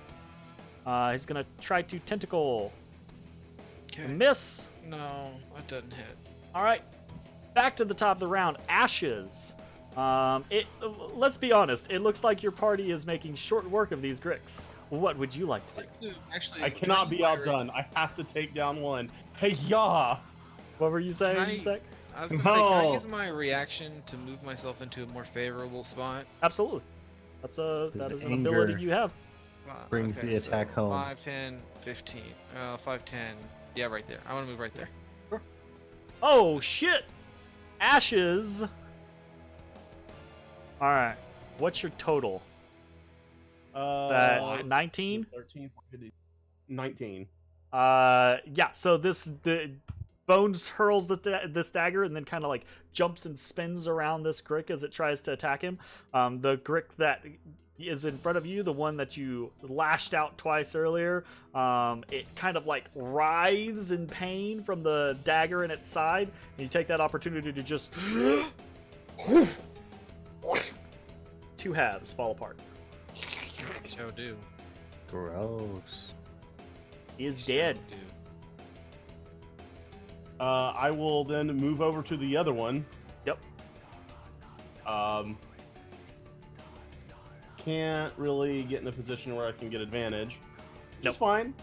Speaker 2: He's gonna try to tentacle.
Speaker 3: Okay.
Speaker 2: Miss.
Speaker 3: No, that doesn't hit.
Speaker 2: All right, back to the top of the round. Ashes. Let's be honest. It looks like your party is making short work of these Gricks. What would you like to do?
Speaker 3: Actually,
Speaker 5: I cannot be outdone. I have to take down one. Hey, yeah.
Speaker 2: What were you saying,
Speaker 3: Can I-
Speaker 2: Zach?
Speaker 3: I was gonna say, can I
Speaker 5: No.
Speaker 3: use my reaction to move myself into a more favorable spot?
Speaker 2: Absolutely. That
Speaker 1: His
Speaker 2: is an
Speaker 1: anger.
Speaker 2: ability you have.
Speaker 1: Brings the attack home.
Speaker 3: 5, 10, 15. 5, 10. Yeah, right there. I want to move right there.
Speaker 2: Oh shit! Ashes. All right. What's your total? 19.
Speaker 5: 13, 19.
Speaker 2: Yeah. So the Bones hurls this dagger and then kind of like jumps and spins around this Grick as it tries to attack him. The Grick that is in front of you, the one that you lashed out twice earlier, it kind of like writhes in pain from the dagger in its side, and you take that opportunity to just two halves fall apart.
Speaker 3: Show do.
Speaker 1: Gross.
Speaker 2: Is dead.
Speaker 3: Do.
Speaker 5: I will then move over to the other one.
Speaker 2: Yep.
Speaker 5: Can't really get in a position where I can get advantage.
Speaker 2: Nope.
Speaker 5: Just fine.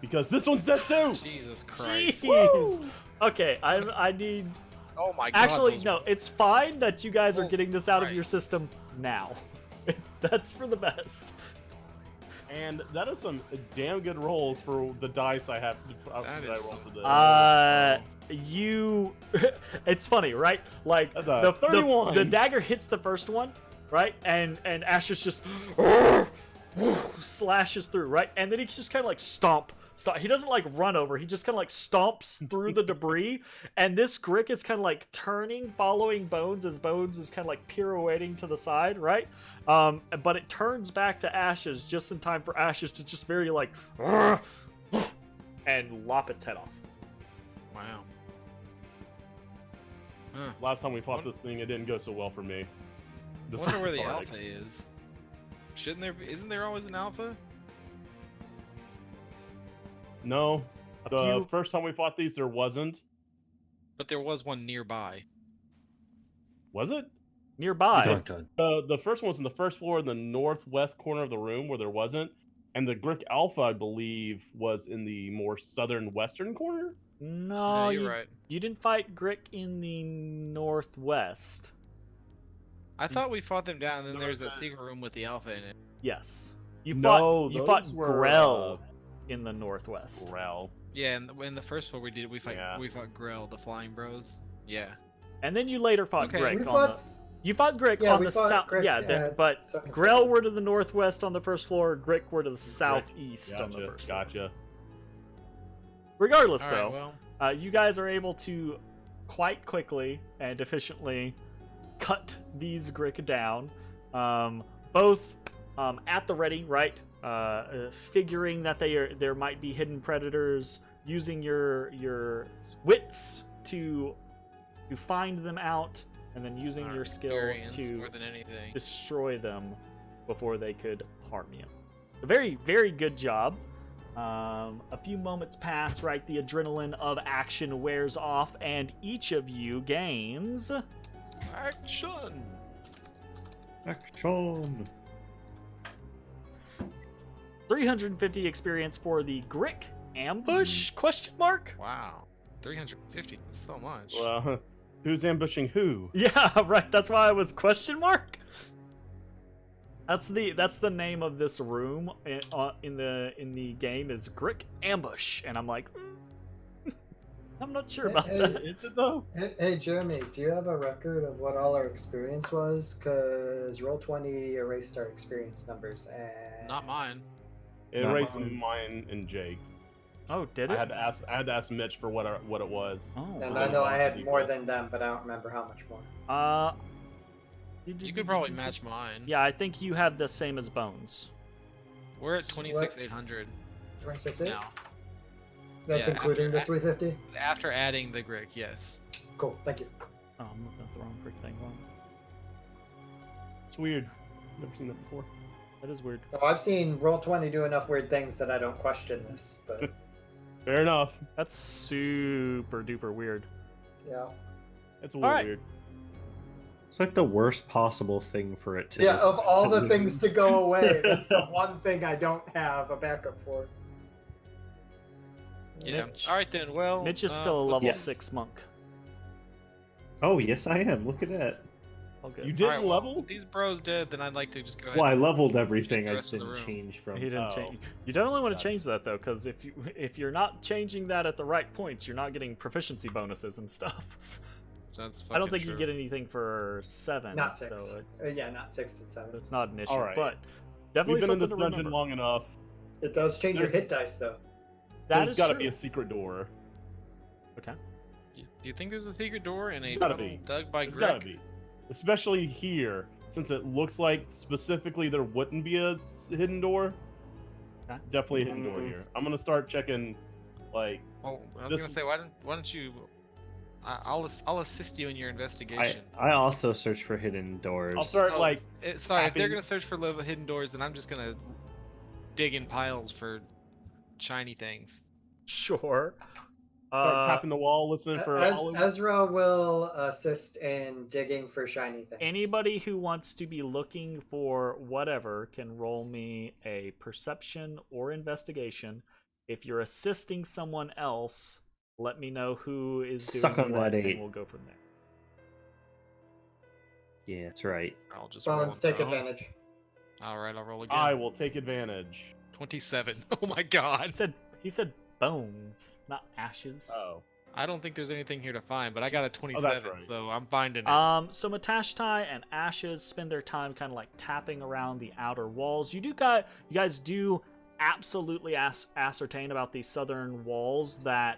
Speaker 5: Because this one's dead too!
Speaker 3: Jesus Christ.
Speaker 2: Jeez. Okay, I need.
Speaker 3: Oh my God.
Speaker 2: Actually,
Speaker 3: those-
Speaker 2: no. It's fine that you guys are
Speaker 3: Oh,
Speaker 2: getting this out of
Speaker 3: right.
Speaker 2: your system now. That's for the best.
Speaker 5: And that is some damn good rolls for the dice I have.
Speaker 3: That
Speaker 5: that I
Speaker 3: is
Speaker 5: rolled for this.
Speaker 2: You. It's funny, right? Like
Speaker 5: That's a 31.
Speaker 2: the dagger hits the first one, right? And Ashes just slashes through, right? And then he just kind of like stomp. He doesn't like run over. He just kind of like stomps through the debris. And this Grick is kind of like turning, following Bones as Bones is kind of like pirouetting to the side, right? But it turns back to Ashes just in time for Ashes to just very like and lop its head off.
Speaker 3: Wow. Huh.
Speaker 5: Last time we fought this thing, it didn't go so well for me.
Speaker 3: I
Speaker 5: This
Speaker 3: wonder
Speaker 5: was
Speaker 3: where the
Speaker 5: cathartic.
Speaker 3: alpha is. Shouldn't there be? Isn't there always an alpha?
Speaker 5: No.
Speaker 2: to
Speaker 5: The
Speaker 2: you.
Speaker 5: first time we fought these, there wasn't.
Speaker 3: But there was one nearby.
Speaker 5: Was it?
Speaker 2: Nearby.
Speaker 1: Dun, dun.
Speaker 5: The first one was in the first floor in the northwest corner of the room where there wasn't. And the Grick Alpha, I believe, was in the more southern western corner?
Speaker 2: No,
Speaker 3: you're right.
Speaker 2: You didn't fight Grick in the northwest.
Speaker 3: I thought we fought them down, and then
Speaker 5: No,
Speaker 3: there's that
Speaker 5: that-
Speaker 3: secret room with the alpha in it.
Speaker 2: Yes. You
Speaker 5: No,
Speaker 2: fought
Speaker 5: those were,
Speaker 2: Grell in the northwest.
Speaker 5: Grell.
Speaker 3: Yeah, and in the first one we fought
Speaker 5: Yeah.
Speaker 3: Grell, the Flying Bros. Yeah.
Speaker 2: And then you later fought
Speaker 3: Okay.
Speaker 2: Grick
Speaker 4: We
Speaker 2: on
Speaker 4: fought.
Speaker 2: You fought Grick
Speaker 4: Yeah,
Speaker 2: on
Speaker 4: we
Speaker 2: the
Speaker 4: fought
Speaker 2: south.
Speaker 4: Grick,
Speaker 2: Yeah, but
Speaker 4: second
Speaker 2: Grell
Speaker 4: floor.
Speaker 2: were to the northwest on the first floor. Grick were to the southeast on the
Speaker 5: Gotcha.
Speaker 2: first floor.
Speaker 5: Gotcha.
Speaker 2: Regardless,
Speaker 3: All
Speaker 2: though,
Speaker 3: right, well,
Speaker 2: you guys are able to quite quickly and efficiently cut these Grick down. Both at the ready, right? Figuring that there might be hidden predators, using your wits to find them out, and then using your skill
Speaker 3: experience
Speaker 2: to
Speaker 3: more than anything.
Speaker 2: destroy them before they could harm you. A very, very good job. A few moments pass, right? The adrenaline of action wears off, and each of you gains
Speaker 3: Action!
Speaker 1: Action.
Speaker 2: 350 experience for the Grick ambush? Question mark?
Speaker 3: Wow. 350. That's so much.
Speaker 5: Well, who's ambushing who?
Speaker 2: Yeah, right. That's why I was question mark. That's the name of this room in the game is Grick ambush, and I'm like, I'm not sure about that.
Speaker 5: Is it though?
Speaker 4: Hey, Jeremy, do you have a record of what all our experience was? Because Roll20 erased our experience numbers. And...
Speaker 3: Not mine.
Speaker 5: It
Speaker 1: Not
Speaker 5: erased
Speaker 1: mine.
Speaker 5: mine and Jake's.
Speaker 2: Oh, did
Speaker 5: I
Speaker 2: it?
Speaker 5: had to ask Mitch for what it was.
Speaker 2: Oh,
Speaker 4: And
Speaker 2: wow.
Speaker 4: I know I had
Speaker 5: equal.
Speaker 4: more than them, but I don't remember how much more.
Speaker 3: You could probably match mine.
Speaker 2: Yeah, I think you have the same as Bones.
Speaker 3: We're at
Speaker 4: What?
Speaker 3: 26,800
Speaker 4: 26.8?
Speaker 3: now.
Speaker 4: That's
Speaker 3: Yeah,
Speaker 4: including the
Speaker 3: after-
Speaker 4: 350?
Speaker 3: After adding the Grick, yes.
Speaker 4: Cool, thank you.
Speaker 2: Oh, I'm looking at the wrong freaking thing. Wrong.
Speaker 5: It's weird. Never seen that before.
Speaker 2: That is weird.
Speaker 4: So I've seen Roll20 do enough weird things that I don't question this, but
Speaker 5: Fair enough.
Speaker 2: That's super duper weird.
Speaker 4: yeah.
Speaker 5: It's a little
Speaker 2: Alright.
Speaker 5: weird.
Speaker 1: It's like the worst possible thing for it to.
Speaker 4: Yeah,
Speaker 1: just
Speaker 4: of all the
Speaker 1: happen.
Speaker 4: things to go away, that's the one thing I don't have a backup for.
Speaker 3: Yeah.
Speaker 2: Mitch.
Speaker 3: All right then. Well,
Speaker 2: Mitch is still a level
Speaker 1: yes.
Speaker 2: 6 monk.
Speaker 1: Oh yes, I am. Look at that.
Speaker 2: All good.
Speaker 5: You
Speaker 3: All
Speaker 5: didn't
Speaker 3: right, well,
Speaker 5: level?
Speaker 3: if these bros did, then I'd like to just go ahead.
Speaker 1: Well, I
Speaker 3: and
Speaker 1: leveled everything.
Speaker 3: the
Speaker 1: I
Speaker 3: rest
Speaker 1: just
Speaker 3: of the
Speaker 1: didn't
Speaker 3: room.
Speaker 1: change from.
Speaker 2: He didn't
Speaker 5: Oh.
Speaker 2: change. You definitely want
Speaker 5: Got
Speaker 2: to change that though, because if you're not changing that at the right points, you're not getting proficiency bonuses and stuff.
Speaker 3: That's
Speaker 2: I don't
Speaker 3: fucking
Speaker 2: think
Speaker 3: true.
Speaker 2: you get anything for 7.
Speaker 4: Not 6.
Speaker 2: So it's,
Speaker 4: Yeah, not 6 and 7.
Speaker 2: it's not an issue.
Speaker 5: Alright.
Speaker 2: But definitely
Speaker 5: We've been in
Speaker 2: something
Speaker 5: this
Speaker 2: to
Speaker 5: dungeon
Speaker 2: remember.
Speaker 5: long enough.
Speaker 4: It does change your
Speaker 5: There's-
Speaker 4: hit dice, though.
Speaker 2: That
Speaker 5: There's
Speaker 2: is
Speaker 5: got to
Speaker 2: true.
Speaker 5: be a secret door.
Speaker 2: Okay.
Speaker 3: Do you think there's a secret door in a
Speaker 5: There's gotta
Speaker 3: tunnel
Speaker 5: be.
Speaker 3: dug by
Speaker 5: There's
Speaker 3: Grick?
Speaker 5: got to be. Especially here, since it looks like specifically there wouldn't be a hidden door.
Speaker 2: Okay.
Speaker 5: Definitely a hidden door
Speaker 1: Mhm.
Speaker 5: here. I'm gonna start checking, like,
Speaker 3: Well, I was
Speaker 5: This-
Speaker 3: gonna say, why don't you? I'll assist you in your
Speaker 1: I
Speaker 3: investigation.
Speaker 1: I also search for hidden doors.
Speaker 5: I'll start
Speaker 3: Oh,
Speaker 5: like,
Speaker 3: Sorry, if they're
Speaker 5: tapping-
Speaker 3: gonna search for little hidden doors, then I'm just gonna dig in piles for shiny things.
Speaker 2: Sure.
Speaker 5: start tapping the wall, listening for all of
Speaker 4: Ezra will assist in digging for shiny things.
Speaker 2: Anybody who wants to be looking for whatever can roll me a perception or investigation. If you're assisting someone else, let me know who is doing
Speaker 1: Suck on
Speaker 2: what,
Speaker 1: that
Speaker 2: and
Speaker 1: 8.
Speaker 2: we'll go from there.
Speaker 1: Yeah, that's right.
Speaker 3: I'll just roll
Speaker 4: Bones,
Speaker 3: a
Speaker 4: take
Speaker 3: bone.
Speaker 4: advantage.
Speaker 3: All right, I'll roll again.
Speaker 5: I will take advantage.
Speaker 3: 27. Oh my god.
Speaker 2: He said bones, not ashes.
Speaker 5: Oh,
Speaker 3: I don't think there's anything here to find, but I got a
Speaker 2: Jeez.
Speaker 3: 27,
Speaker 5: right.
Speaker 3: so I'm finding it.
Speaker 2: So Matashtai and Ashes spend their time kind of like tapping around the outer walls. You guys do absolutely ascertain about these southern walls that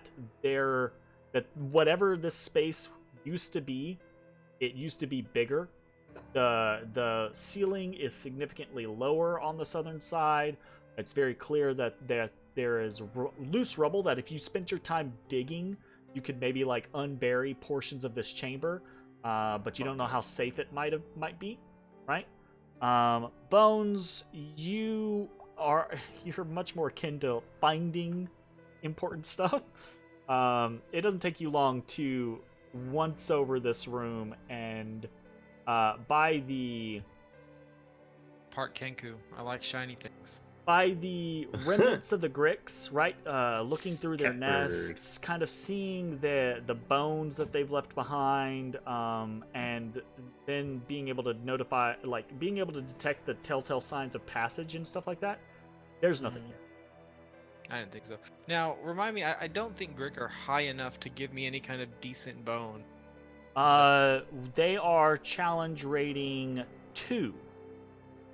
Speaker 2: whatever this space used to be, it used to be bigger. The ceiling is significantly lower on the southern side. It's very clear that there is loose rubble that if you spent your time digging, you could maybe like unbury portions of this chamber, but you don't know how safe it might be, right? Bones, you're much more akin to finding important stuff. It doesn't take you long to once over this room and by the
Speaker 3: Part Kenku. I like shiny things.
Speaker 2: remnants of the Gricks, right? Looking through their
Speaker 1: Shepherd.
Speaker 2: nests, kind of seeing the bones that they've left behind, and then being able to being able to detect the telltale signs of passage and stuff like that. There's nothing here.
Speaker 3: I didn't think so. Now, remind me, I don't think Grick are high enough to give me any kind of decent bone.
Speaker 2: They are challenge rating 2.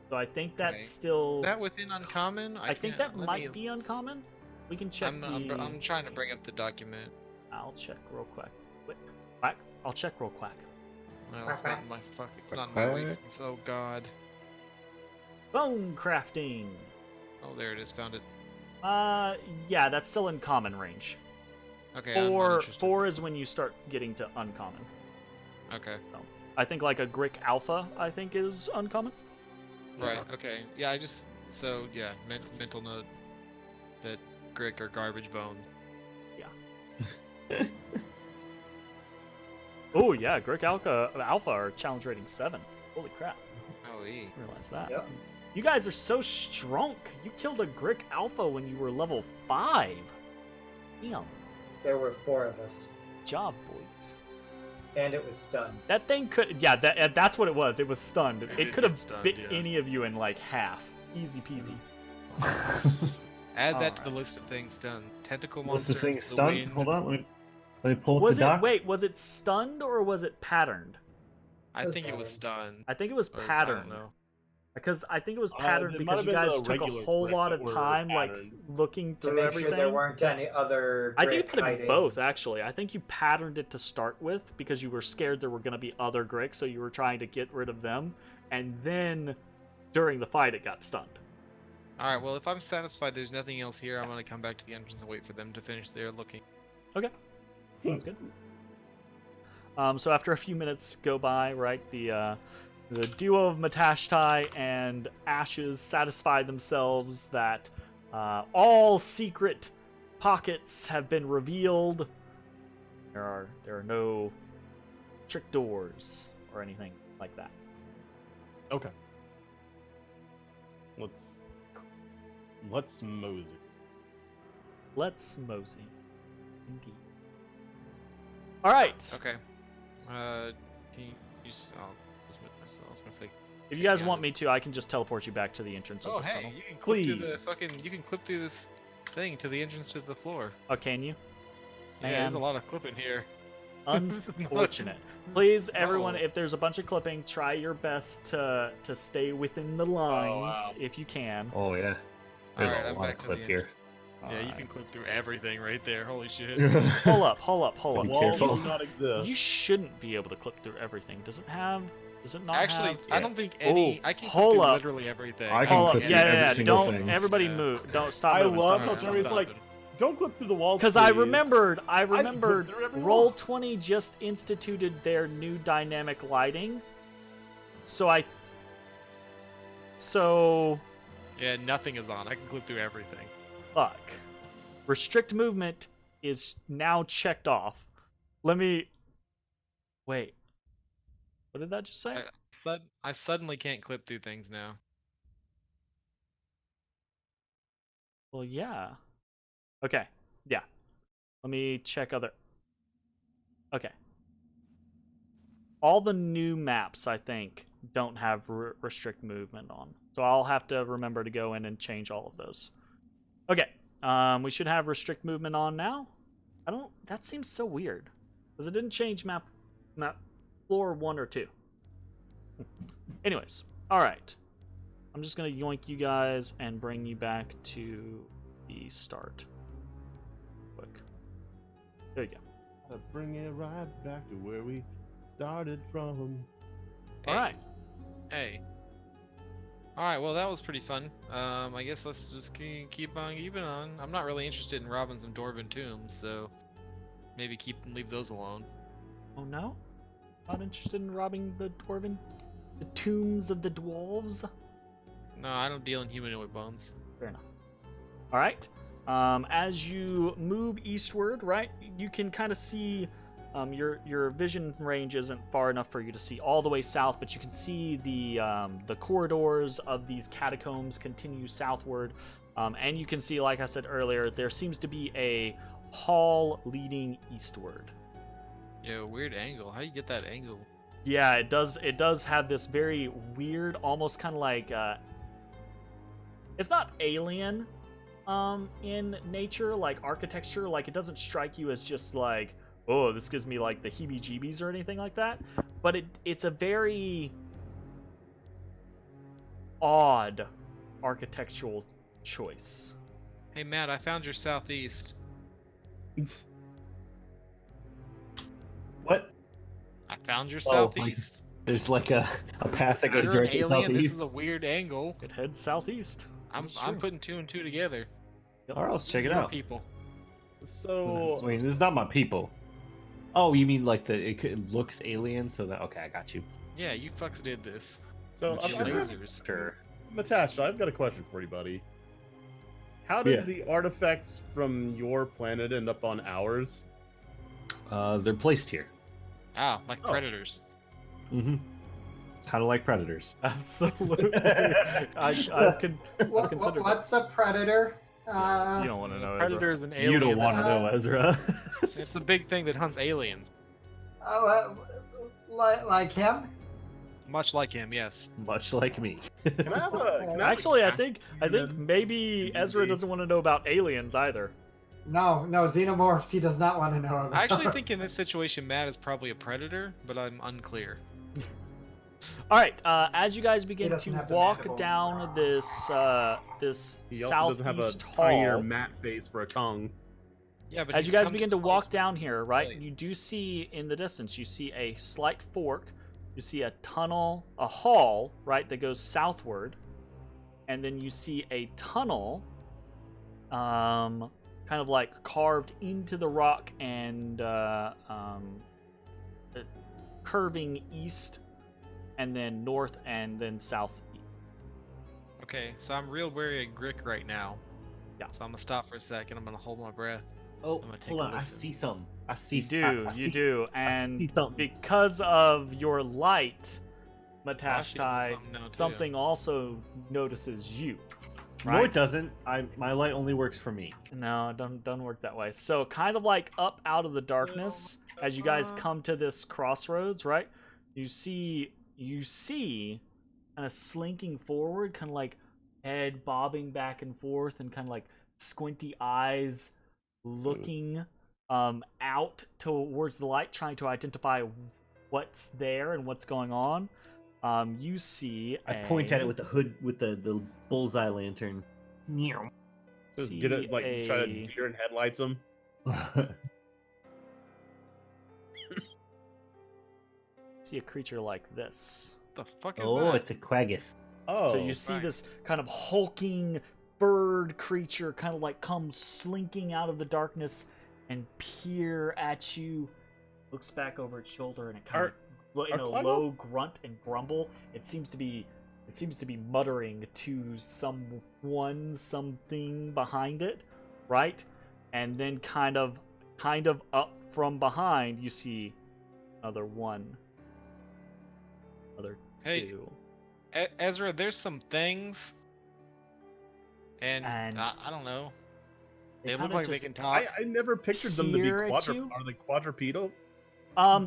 Speaker 2: So I think that's
Speaker 3: Okay.
Speaker 2: still.
Speaker 3: Is that within uncommon?
Speaker 2: I think
Speaker 3: can't-
Speaker 2: that
Speaker 3: let
Speaker 2: might
Speaker 3: me-
Speaker 2: be uncommon. We can check
Speaker 3: I'm trying to bring up the document.
Speaker 2: I'll check real quick. Wait, quack. I'll check real quick.
Speaker 3: Well, it's not in my It's not in my
Speaker 1: Quack.
Speaker 3: license. Oh god.
Speaker 2: Bone crafting.
Speaker 3: Oh, there it is. Found it.
Speaker 2: Yeah, that's still in common range.
Speaker 3: Okay. I'm
Speaker 2: Four
Speaker 3: uninterested.
Speaker 2: is when you start getting to uncommon.
Speaker 3: Okay.
Speaker 2: I think like a Grick Alpha, I think is uncommon.
Speaker 3: Right. Okay. Yeah. Mental note that Grick are garbage bones.
Speaker 2: Oh yeah, Grick Alpha are challenge rating 7. Holy crap!
Speaker 3: Oh,
Speaker 2: Realize that.
Speaker 4: Yep.
Speaker 2: You guys are so strong. You killed a Grick Alpha when you were level 5. Damn.
Speaker 4: There were 4 of us,
Speaker 2: Job, boys.
Speaker 4: and it was stunned.
Speaker 2: That thing could... Yeah, that's what it was. It was stunned. It
Speaker 3: did
Speaker 2: could have
Speaker 3: get stunned,
Speaker 2: bit
Speaker 3: yeah.
Speaker 2: any of you in like half. Easy peasy.
Speaker 3: Add that to the
Speaker 2: Alright.
Speaker 3: list of things done. Tentacle
Speaker 1: What's
Speaker 3: monster.
Speaker 1: the thing
Speaker 3: the
Speaker 1: stunned?
Speaker 3: wind.
Speaker 1: Hold on, let me pull up
Speaker 2: Was
Speaker 1: the
Speaker 2: it...
Speaker 1: doc.
Speaker 2: Wait, was it stunned or was it patterned?
Speaker 3: I
Speaker 4: It was
Speaker 3: think it was
Speaker 4: patterns.
Speaker 3: stunned.
Speaker 2: I think it was
Speaker 3: or I
Speaker 2: patterned.
Speaker 3: don't know.
Speaker 2: Because I think it was
Speaker 5: It
Speaker 2: patterned
Speaker 5: might
Speaker 2: because
Speaker 5: have
Speaker 2: you
Speaker 5: been
Speaker 2: guys
Speaker 5: the
Speaker 2: took a
Speaker 5: regular
Speaker 2: whole
Speaker 5: Grick
Speaker 2: lot
Speaker 5: that
Speaker 2: of
Speaker 5: were
Speaker 2: time, like,
Speaker 5: patterned.
Speaker 2: looking
Speaker 4: To
Speaker 2: through
Speaker 4: make
Speaker 2: everything.
Speaker 4: sure there weren't any other
Speaker 2: I think you
Speaker 4: Grick
Speaker 2: could have
Speaker 4: hiding.
Speaker 2: both, actually. I think you patterned it to start with because you were scared there were going to be other Gricks, so you were trying to get rid of them. And then, during the fight, it got stunned.
Speaker 3: Alright, well, if I'm satisfied there's nothing else here, I'm going to come back to the entrance and wait for them to finish their looking.
Speaker 2: Okay. Sounds good. So after a few minutes go by, right, the duo of Matashtai and Ashes satisfy themselves that all secret pockets have been revealed. There are no trick doors or anything like that.
Speaker 5: Okay. Let's mosey.
Speaker 2: Let's mosey. Indeed. All right.
Speaker 3: Okay. Can you just... Oh, I was going to say...
Speaker 2: If you
Speaker 3: take
Speaker 2: guys
Speaker 3: me
Speaker 2: want
Speaker 3: out
Speaker 2: me
Speaker 3: of this-
Speaker 2: to, I can just teleport you back to the entrance
Speaker 3: Oh,
Speaker 2: of this
Speaker 3: hey,
Speaker 2: tunnel.
Speaker 3: you can clip through the
Speaker 5: Please.
Speaker 3: fucking... You can clip through this thing to the entrance to the floor.
Speaker 2: Oh, can you?
Speaker 3: Yeah, there's
Speaker 2: Man.
Speaker 3: a lot of clipping here.
Speaker 2: Unfortunate. Please, everyone,
Speaker 3: Uh-oh.
Speaker 2: if there's a bunch of clipping, try your best to stay within the lines
Speaker 5: wow.
Speaker 2: if you can.
Speaker 1: Oh yeah, there's
Speaker 3: Alright,
Speaker 1: a
Speaker 3: I'm
Speaker 1: lot
Speaker 3: back
Speaker 1: of
Speaker 3: to
Speaker 1: clip
Speaker 3: the
Speaker 1: here.
Speaker 3: Yeah, you can clip through everything right there. Holy shit.
Speaker 2: Hold up.
Speaker 5: The
Speaker 1: Be
Speaker 5: walls
Speaker 1: careful.
Speaker 5: do not exist.
Speaker 2: You shouldn't be able to clip through everything. Does it not
Speaker 3: Actually,
Speaker 2: have...
Speaker 3: I don't think any...
Speaker 2: Oh,
Speaker 3: I can clip
Speaker 2: hold
Speaker 3: through
Speaker 2: up.
Speaker 3: literally everything.
Speaker 1: I can
Speaker 2: Hold up.
Speaker 1: clip
Speaker 2: Yeah,
Speaker 1: through every
Speaker 2: yeah,
Speaker 1: single
Speaker 2: don't...
Speaker 1: thing.
Speaker 2: Everybody
Speaker 3: Yeah.
Speaker 2: move. Don't stop
Speaker 5: I
Speaker 2: moving.
Speaker 5: love
Speaker 2: stop
Speaker 5: how
Speaker 2: moving, stop
Speaker 5: Jeremy's
Speaker 2: moving.
Speaker 5: like, don't clip through the walls,
Speaker 2: Because I
Speaker 5: please."
Speaker 2: remembered
Speaker 5: can clip through every wall.
Speaker 2: Roll20 just instituted their new dynamic lighting. So
Speaker 3: Yeah, nothing is on. I can clip through everything.
Speaker 2: fuck. Restrict movement is now checked off. Let me wait. What did that just say?
Speaker 3: I suddenly can't clip through things now.
Speaker 2: Well, yeah. Okay. Yeah. Let me check other. Okay. All the new maps, I think, don't have restrict movement on. So I'll have to remember to go in and change all of those. Okay. We should have restrict movement on now. That seems so weird. Because it didn't change map floor 1 or 2. Anyways. Alright. I'm just going to yoink you guys and bring you back to the start. Quick. There you go.
Speaker 5: Bring it right back to where we started from.
Speaker 2: All right.
Speaker 3: Hey. Alright, well that was pretty fun. I guess let's just keep on keeping on. I'm not really interested in robbing some dwarven tombs, so maybe leave those alone.
Speaker 2: Oh no? Not interested in robbing the tombs of the dwarves?
Speaker 3: No, I don't deal in humanoid bones.
Speaker 2: Fair enough. All right. As you move eastward, right, you can kind of see your vision range isn't far enough for you to see all the way south, but you can see the corridors of these catacombs continue southward, and you can see, like I said earlier, there seems to be a hall leading eastward.
Speaker 3: Yeah, weird angle. How do you get that angle?
Speaker 2: Yeah, it does. It does have this very weird, almost kind of like it's not alien in nature, like architecture. Like it doesn't strike you as just like, oh, this gives me like the heebie-jeebies or anything like that. But it's a very odd architectural choice.
Speaker 3: Hey Matt, I found your southeast.
Speaker 1: What?
Speaker 3: I found your
Speaker 1: Oh, like-
Speaker 3: southeast.
Speaker 1: There's like a path that goes
Speaker 3: You're an
Speaker 1: directly
Speaker 3: alien. This
Speaker 1: southeast.
Speaker 3: is a weird angle.
Speaker 2: It heads southeast.
Speaker 3: I'm
Speaker 2: That's true.
Speaker 3: putting 2 and 2 together.
Speaker 1: All right, let's check it
Speaker 3: Your
Speaker 1: out.
Speaker 3: people.
Speaker 5: So
Speaker 1: I mean, this is not my people. Oh, you mean like it looks alien? So that okay, I got you.
Speaker 3: Yeah, you fucks did this.
Speaker 5: So
Speaker 3: With
Speaker 5: I've got,
Speaker 3: lasers.
Speaker 1: Sure.
Speaker 5: Matashtai, I've got a question for you, buddy. How did
Speaker 1: Yeah.
Speaker 5: the artifacts from your planet end up on ours?
Speaker 1: They're placed here.
Speaker 3: Ah, like
Speaker 5: Oh.
Speaker 3: predators.
Speaker 1: Mm-hmm. Kind of like predators.
Speaker 2: Absolutely. I've considered
Speaker 4: What's a predator?
Speaker 2: you don't want to know, Ezra.
Speaker 3: Predators and aliens.
Speaker 1: You don't want to know, Ezra.
Speaker 3: It's a big thing that hunts aliens.
Speaker 4: Oh, like him?
Speaker 3: Much like him, yes.
Speaker 1: Much like me.
Speaker 5: Can I have a? Can I have a
Speaker 2: Actually, I
Speaker 5: cast
Speaker 2: think
Speaker 5: unit?
Speaker 2: maybe Ezra doesn't want to know about aliens either.
Speaker 4: No, xenomorphs. He does not want to know about.
Speaker 3: I actually think in this situation, Matt is probably a predator, but I'm unclear.
Speaker 2: All right, as you guys begin
Speaker 4: doesn't
Speaker 2: to
Speaker 4: have the
Speaker 2: walk
Speaker 4: mandibles.
Speaker 2: down this
Speaker 5: He also doesn't have a
Speaker 2: southeast
Speaker 5: tinier
Speaker 2: hall,
Speaker 5: mat face for a tongue.
Speaker 3: Yeah, but
Speaker 2: as
Speaker 3: he's
Speaker 2: you guys
Speaker 3: come
Speaker 2: begin to
Speaker 3: close
Speaker 2: walk
Speaker 3: with
Speaker 2: down here, right,
Speaker 3: place.
Speaker 2: you do see in the distance, you see a slight fork, you see a tunnel, a hall, right, that goes southward, and then you see a tunnel, kind of like carved into the rock and curving east, and then north, and then south.
Speaker 3: Okay, so I'm real wary of Grick right now.
Speaker 2: Yeah.
Speaker 3: So I'm gonna stop for a second. I'm gonna hold my breath.
Speaker 1: Oh,
Speaker 3: I'm gonna take
Speaker 1: hold
Speaker 3: a
Speaker 1: on. I
Speaker 3: listen.
Speaker 1: see some. I see.
Speaker 2: You do,
Speaker 1: I
Speaker 2: and
Speaker 1: see something.
Speaker 2: because of your light,
Speaker 3: Oh, I see
Speaker 2: Matashtai,
Speaker 3: something now, too.
Speaker 2: something also notices you.
Speaker 1: No,
Speaker 2: Right?
Speaker 1: it doesn't. My light only works for me.
Speaker 2: No, it doesn't work that way. So kind of like up out of the darkness, as you guys come to this crossroads, right? You see kind of slinking forward, kind of like head bobbing back and forth, and kind of like squinty eyes looking out towards the light, trying to identify what's there and what's going on. You see
Speaker 1: I point at it with the hood, with the bullseye lantern.
Speaker 5: Just
Speaker 2: see
Speaker 5: get it like try to
Speaker 2: a-
Speaker 5: deer in headlights him.
Speaker 2: see a creature like this.
Speaker 3: What the fuck is
Speaker 1: Oh,
Speaker 3: that?
Speaker 1: it's a quaggoth.
Speaker 5: Oh,
Speaker 2: So you see
Speaker 3: right.
Speaker 2: this kind of hulking bird creature kind of like come slinking out of the darkness and peer at you. Looks back over its shoulder and it kind of in
Speaker 5: are
Speaker 2: a
Speaker 5: quaggoths-
Speaker 2: low grunt and grumble. It seems to be muttering to something behind it, right? And then kind of up from behind you see another one. Other
Speaker 3: Hey,
Speaker 2: two.
Speaker 3: Ezra, there's some things, and
Speaker 2: And
Speaker 3: I don't know. They look
Speaker 2: kinda
Speaker 3: like they
Speaker 2: just
Speaker 3: can talk.
Speaker 5: I never pictured them to be
Speaker 2: peer at you?
Speaker 5: Are they quadrupedal?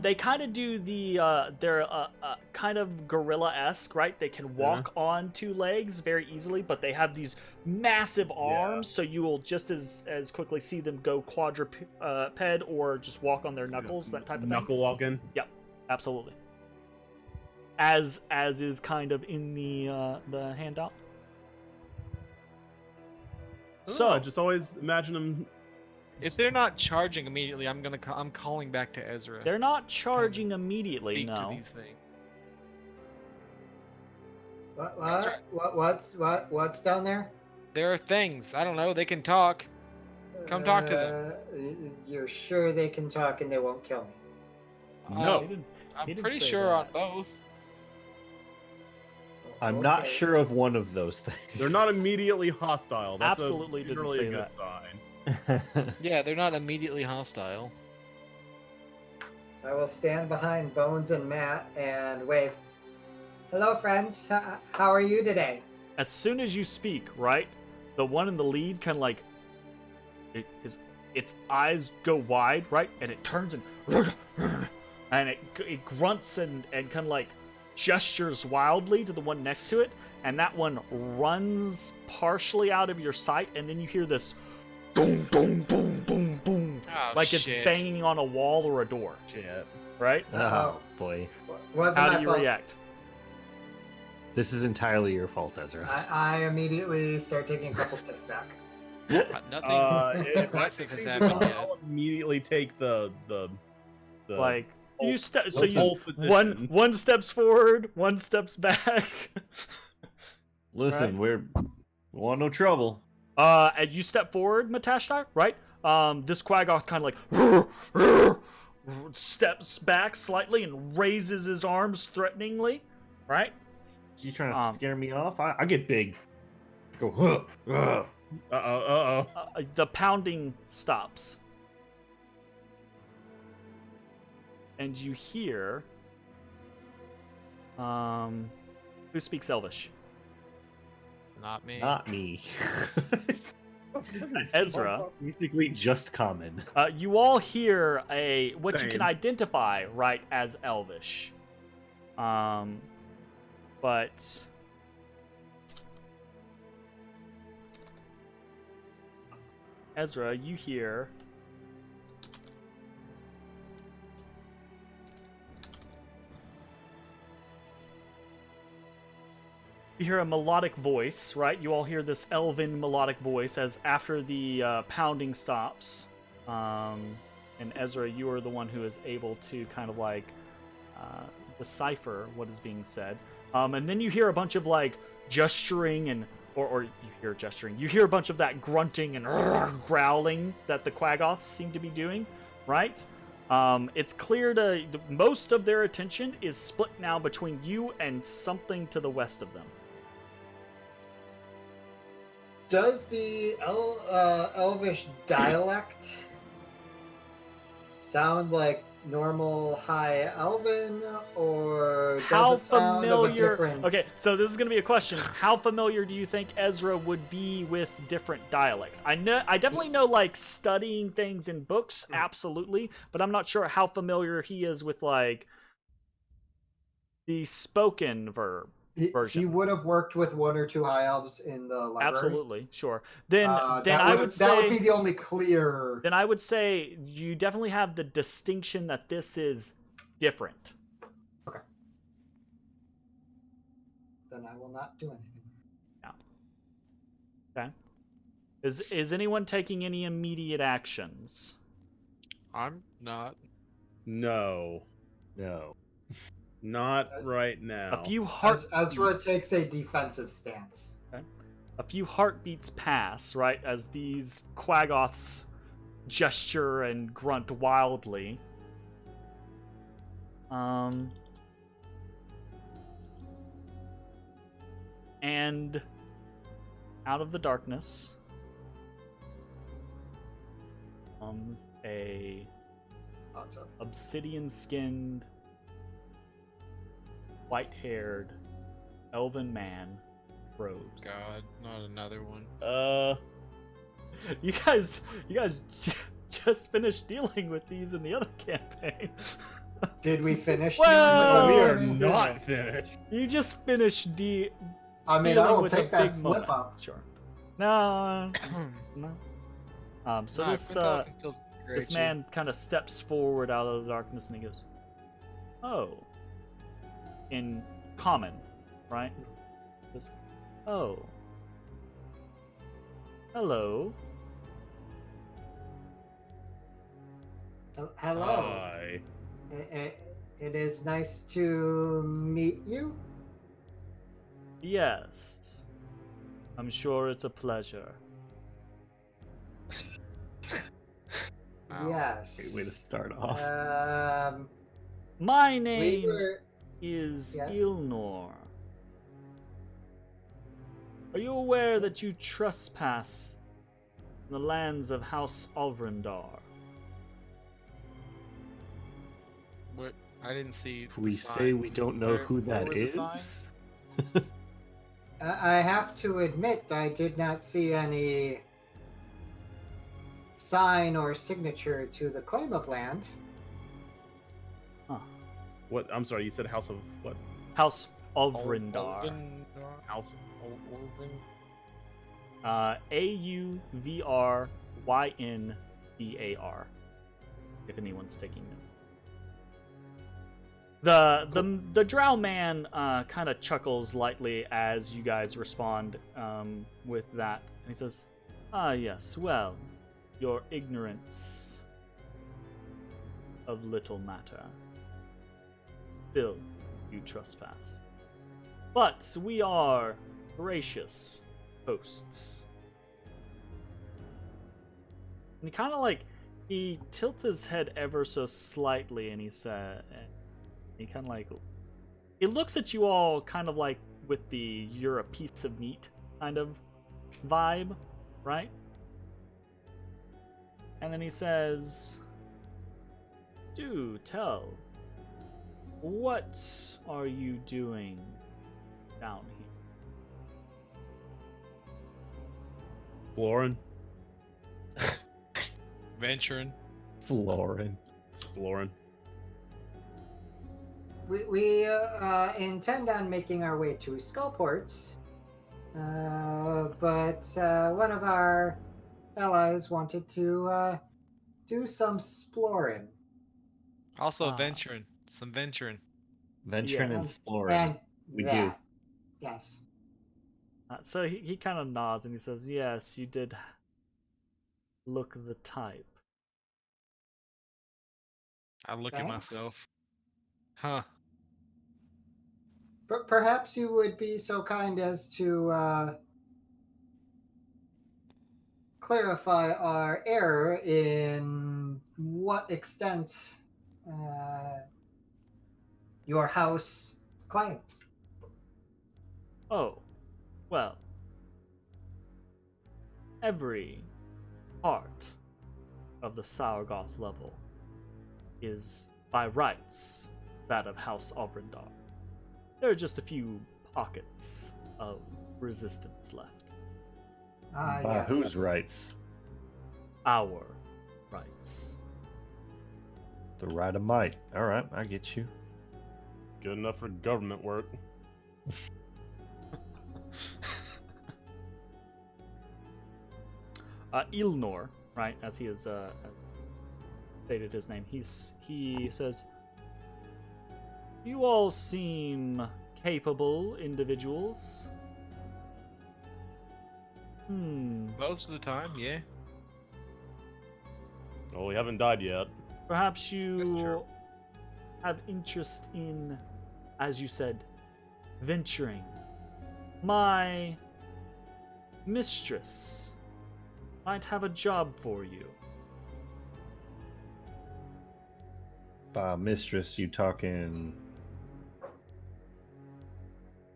Speaker 2: They kind of do they're kind of gorilla-esque, right? They can walk on two legs very easily, but they have these massive arms, so you will just as quickly see them go quadruped or just walk on their knuckles, that type of thing.
Speaker 5: Knuckle walking.
Speaker 2: Yep, absolutely. As is kind of in the handout. So
Speaker 5: I just always imagine them.
Speaker 3: If they're not charging immediately, I'm calling back to Ezra.
Speaker 2: they're not charging immediately,
Speaker 3: Speak to
Speaker 2: no.
Speaker 3: these things.
Speaker 4: What's down there?
Speaker 3: There are things. I don't know. They can talk. Come talk to them.
Speaker 4: You're sure they can talk and they won't kill me?
Speaker 5: No.
Speaker 2: He didn't
Speaker 3: I'm
Speaker 2: didn't
Speaker 3: pretty
Speaker 2: say
Speaker 3: sure
Speaker 2: that.
Speaker 3: on both.
Speaker 1: I'm not
Speaker 4: Okay.
Speaker 1: sure of one of those things.
Speaker 5: They're not immediately hostile. That's
Speaker 2: Absolutely didn't
Speaker 5: usually
Speaker 2: say
Speaker 5: a good
Speaker 2: that.
Speaker 5: sign.
Speaker 3: Yeah, they're not immediately hostile.
Speaker 4: I will stand behind Bones and Matt and wave. Hello, friends. How are you today?
Speaker 2: As soon as you speak, right, the one in the lead kind of like its eyes go wide, right, and it turns and it grunts and kind of like gestures wildly to the one next to it, and that one runs partially out of your sight, and then you hear this boom, boom, boom, boom, boom,
Speaker 3: Oh,
Speaker 2: like
Speaker 3: shit.
Speaker 2: it's banging on a wall or a door,
Speaker 5: Shit.
Speaker 2: right?
Speaker 1: Oh boy,
Speaker 4: Wasn't
Speaker 2: How
Speaker 4: my
Speaker 2: do you
Speaker 4: fault.
Speaker 2: react?
Speaker 1: this is entirely your fault, Ezra.
Speaker 4: I immediately start taking a couple steps back.
Speaker 3: Nothing
Speaker 5: If
Speaker 3: aggressive has
Speaker 5: I
Speaker 3: happened yet.
Speaker 5: I'll immediately take the
Speaker 2: Like you step, so
Speaker 5: the
Speaker 2: you
Speaker 5: pole position.
Speaker 2: one steps forward, one steps back.
Speaker 1: Listen,
Speaker 2: Right.
Speaker 1: we want no trouble.
Speaker 2: And you step forward, Matashtai, right? This Quaggoth kind of like steps back slightly and raises his arms threateningly, right?
Speaker 1: You trying to
Speaker 2: Um,
Speaker 1: scare me off? I get big. Go. Huh.
Speaker 5: Uh-oh.
Speaker 2: The pounding stops. And you hear Who speaks Elvish?
Speaker 3: Not me.
Speaker 1: Not me.
Speaker 2: Ezra.
Speaker 1: Basically just common.
Speaker 2: You all hear what you can
Speaker 5: Same.
Speaker 2: identify, right, as Elvish. But Ezra, you hear a melodic voice, right? You all hear this elven melodic voice as after the pounding stops. And Ezra, you are the one who is able to kind of like decipher what is being said. And then you hear a bunch of like gesturing and or you hear gesturing. You hear a bunch of that grunting and growling that the Quaggoths seem to be doing, right? It's clear most of their attention is split now between you and something to the west of them.
Speaker 4: Does the Elvish dialect sound like normal High Elven, or does it sound of a different...
Speaker 2: Okay, so this is going to be a question. How familiar do you think Ezra would be with different dialects? I definitely know, like, studying things in books, absolutely, but I'm not sure how familiar he is with, like, the spoken version.
Speaker 4: He would have worked with one or two High Elves in the library.
Speaker 2: Absolutely, sure. Then
Speaker 4: that would be the only clear...
Speaker 2: Then I would say you definitely have the distinction that this is different.
Speaker 4: Okay. Then I will not do anything.
Speaker 2: Yeah. Okay. Is anyone taking any immediate actions?
Speaker 3: I'm not.
Speaker 5: No. Not right now.
Speaker 2: A few heartbeats.
Speaker 4: Ezra takes a defensive stance.
Speaker 2: Okay. A few heartbeats pass, right, as these Quaggoths gesture and grunt wildly. And out of the darkness comes a obsidian-skinned, white-haired, elven man, robes.
Speaker 3: God, not another one.
Speaker 2: You guys just finished dealing with these in the other campaign.
Speaker 4: Did we finish?
Speaker 2: Well,
Speaker 5: we are
Speaker 4: dealing with
Speaker 5: not finished.
Speaker 2: You just finished
Speaker 4: I mean, I
Speaker 2: dealing
Speaker 4: will
Speaker 2: with a
Speaker 4: take that
Speaker 2: big
Speaker 4: slip
Speaker 2: moment.
Speaker 4: up.
Speaker 2: Sure. No. So
Speaker 3: No,
Speaker 2: this
Speaker 3: I've been talking till
Speaker 2: this
Speaker 3: Rachel.
Speaker 2: man kind of steps forward out of the darkness and he goes, "Oh," in common, right? He goes, "Oh, hello."
Speaker 4: Hello.
Speaker 5: Hi.
Speaker 4: It is nice to meet you.
Speaker 2: Yes, I'm sure it's a pleasure.
Speaker 3: Wow.
Speaker 4: Yes.
Speaker 1: Great way to start off.
Speaker 2: My
Speaker 4: We
Speaker 2: name
Speaker 4: were...
Speaker 2: is
Speaker 4: Yes?
Speaker 2: Ilnor. Are you aware that you trespass in the lands of House Alvrindar?
Speaker 3: What? I didn't see.
Speaker 1: If we say we don't know who that
Speaker 3: is.
Speaker 1: is,
Speaker 4: I have to admit, I did not see any sign or signature to the claim of land.
Speaker 5: What? I'm sorry. You said House of what?
Speaker 2: House Alvrindar.
Speaker 5: House.
Speaker 2: Auvrindar. If anyone's taking note. The drow man kind of chuckles lightly as you guys respond with that. And he says, "Ah, yes, well, your ignorance of little matter. Still, you trespass. But we are gracious hosts." And he kind of like, he tilts his head ever so slightly and he said, he kind of like, he looks at you all kind of like with the "you're a piece of meat" kind of vibe, right? And then he says, "Do tell, What are you doing down here?
Speaker 5: Exploring.
Speaker 3: Venturing.
Speaker 1: Florin.
Speaker 5: Exploring.
Speaker 4: We intend on making our way to Skullport, but one of our allies wanted to do some exploring.
Speaker 3: Also
Speaker 2: Ah.
Speaker 3: venturing. Some venturing.
Speaker 1: Venturing and
Speaker 2: Yes.
Speaker 1: exploring.
Speaker 4: And
Speaker 1: We do.
Speaker 4: that, yes.
Speaker 2: So he kind of nods and he says, "Yes, you did look the type."
Speaker 3: I look at
Speaker 4: Thanks.
Speaker 3: myself. Huh.
Speaker 4: Perhaps you would be so kind as to clarify our error in what extent your house claims.
Speaker 2: Oh, well, every part of the Sourgoth level is by rights that of House Obrindar. There are just a few pockets of resistance left.
Speaker 4: Ah,
Speaker 1: By
Speaker 4: yes.
Speaker 1: whose rights?
Speaker 2: Our rights.
Speaker 1: The right of might. All right, I get you.
Speaker 5: Good enough for government work.
Speaker 2: Ilnor, right, as he has stated his name, he says, "You all seem capable individuals.
Speaker 3: Most of the time, yeah.
Speaker 5: Well, we haven't died yet.
Speaker 2: Perhaps
Speaker 3: That's
Speaker 2: you
Speaker 3: true.
Speaker 2: have interest in, as you said, venturing. My mistress might have a job for you."
Speaker 1: By mistress, you talking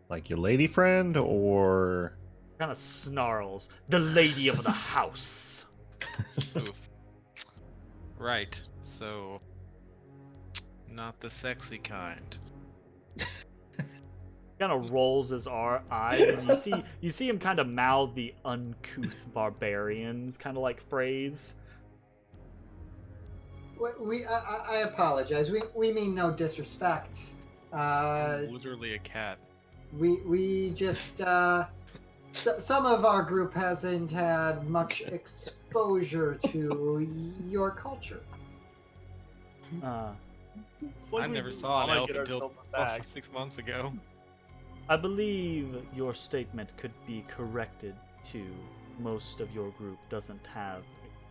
Speaker 1: like your lady friend or
Speaker 2: Kind of snarls, "The lady of the house."
Speaker 3: Oof. Right. So, not the sexy kind.
Speaker 2: Kind of rolls his eyes, and you see him kind of mouth the uncouth barbarians kind of like phrase.
Speaker 4: I apologize. We mean no disrespect.
Speaker 3: I'm literally a cat.
Speaker 4: We just some of our group hasn't had much exposure to your culture.
Speaker 5: It's like
Speaker 3: I
Speaker 5: we
Speaker 3: never
Speaker 5: didn't
Speaker 3: saw an
Speaker 5: wanna
Speaker 3: elf
Speaker 5: get
Speaker 3: until
Speaker 5: ourselves attacked.
Speaker 3: 6 months ago.
Speaker 2: I believe your statement could be corrected to most of your group doesn't have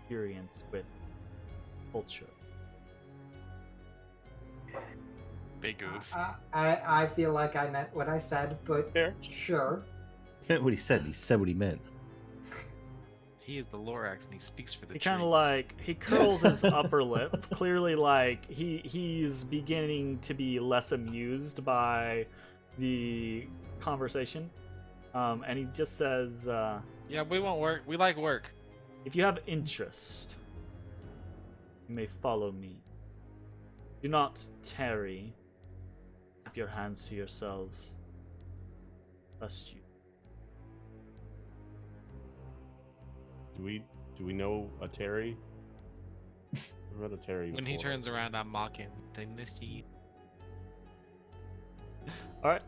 Speaker 2: experience with culture.
Speaker 3: Big oof.
Speaker 4: I feel like I meant what I said, but
Speaker 5: Fair.
Speaker 4: sure.
Speaker 1: meant what he said. He said what he meant.
Speaker 3: He is the Lorax and he speaks for the
Speaker 2: He
Speaker 3: trees.
Speaker 2: kind of like he curls his upper lip, clearly like he's beginning to be less amused by the conversation, and he just says,
Speaker 3: Yeah, we won't work. We like work.
Speaker 2: "If you have interest, you may follow me. Do not tarry. Keep your hands to yourselves, lest you."
Speaker 5: Do we know a Terry? I've read a Terry
Speaker 3: When he
Speaker 5: before.
Speaker 3: turns around, I mock him. They missed you.
Speaker 2: All right.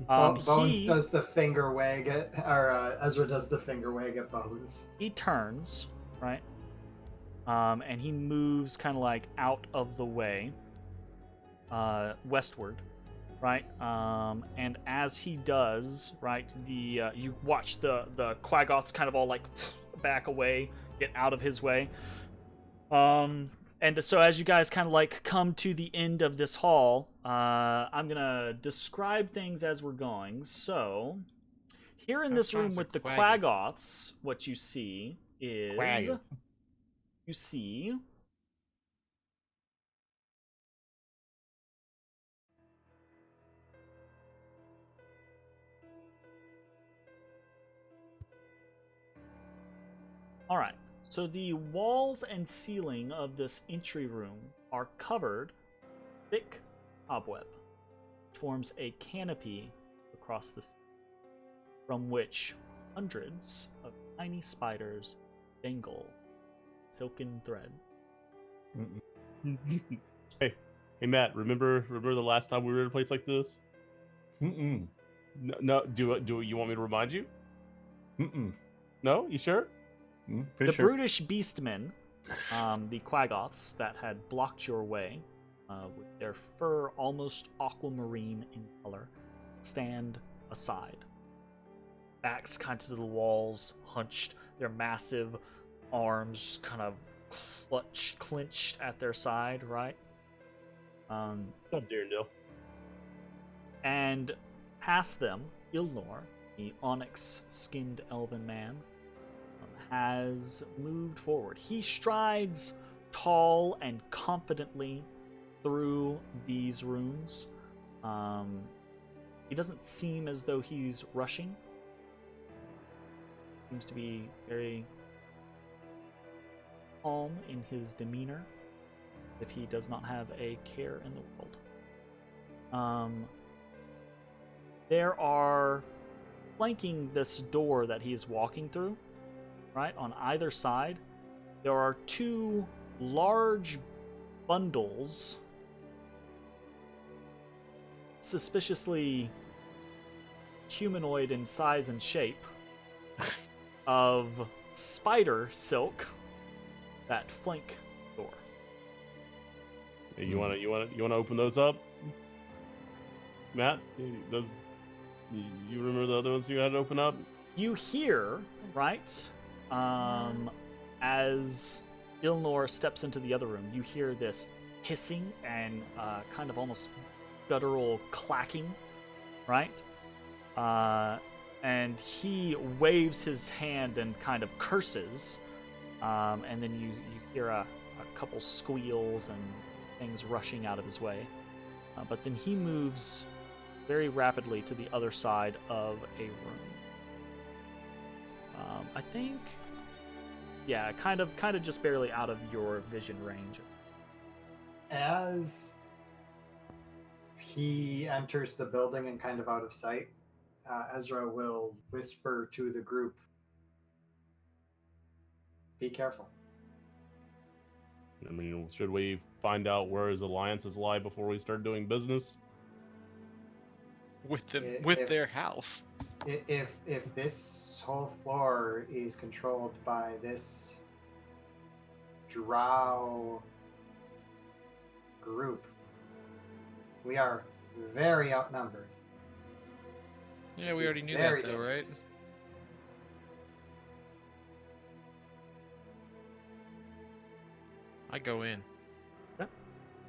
Speaker 4: Bones
Speaker 2: He
Speaker 4: does the finger wag at, or Ezra does the finger wag at Bones.
Speaker 2: he turns, right, and he moves kind of like out of the way, westward, right, and as he does, right, the you watch the Quaggoths kind of all like back away, get out of his way, and so as you guys kind of like come to the end of this hall, I'm gonna describe things as we're going. So here in
Speaker 3: That
Speaker 2: this room
Speaker 3: sounds
Speaker 2: with the
Speaker 3: quaggy.
Speaker 2: Quaggoths, what you see is
Speaker 5: Quaggy.
Speaker 2: you see all right. So the walls and ceiling of this entry room are covered thick cobweb, forms a canopy across the sea, from which hundreds of tiny spiders dangle silken threads.
Speaker 5: Hey, Matt. Remember the last time we were in a place like this?
Speaker 1: Mm-mm.
Speaker 5: No. Do you want me to remind you?
Speaker 1: Mm-mm.
Speaker 5: No. You sure?
Speaker 1: Pretty
Speaker 2: The
Speaker 1: sure.
Speaker 2: brutish beastmen, the Quaggoths that had blocked your way, with their fur almost aquamarine in color, stand aside. Backs kind of to the walls, hunched, their massive arms kind of clenched at their side, right?
Speaker 5: What's up, Darendale?
Speaker 2: And past them, Ilnor, the onyx-skinned elven man, has moved forward. He strides tall and confidently through these rooms. He doesn't seem as though he's rushing. Seems to be very calm in his demeanor, if he does not have a care in the world. There are, flanking this door that he's walking through, right, on either side, there are two large bundles, suspiciously humanoid in size and shape, of spider silk that flank door.
Speaker 5: Hey, you wanna open those up, Matt? Those. You remember the other ones you had to open up?
Speaker 2: You hear, right, as Ilnor steps into the other room, you hear this hissing and kind of almost guttural clacking, right? And he waves his hand and kind of curses, and then you hear a couple squeals and things rushing out of his way. But then he moves very rapidly to the other side of a room. I think, yeah, kind of just barely out of your vision range.
Speaker 4: As he enters the building and kind of out of sight, Ezra will whisper to the group, "Be careful."
Speaker 5: I mean, should we find out where his alliances lie before we start doing business?
Speaker 3: With them,
Speaker 4: If-
Speaker 3: with their house.
Speaker 4: If this whole floor is controlled by this drow group, we are very outnumbered.
Speaker 3: Yeah,
Speaker 4: This
Speaker 3: we
Speaker 4: is
Speaker 3: already knew
Speaker 4: very
Speaker 3: that though, right?
Speaker 4: dangerous.
Speaker 3: I go in.
Speaker 2: Yeah.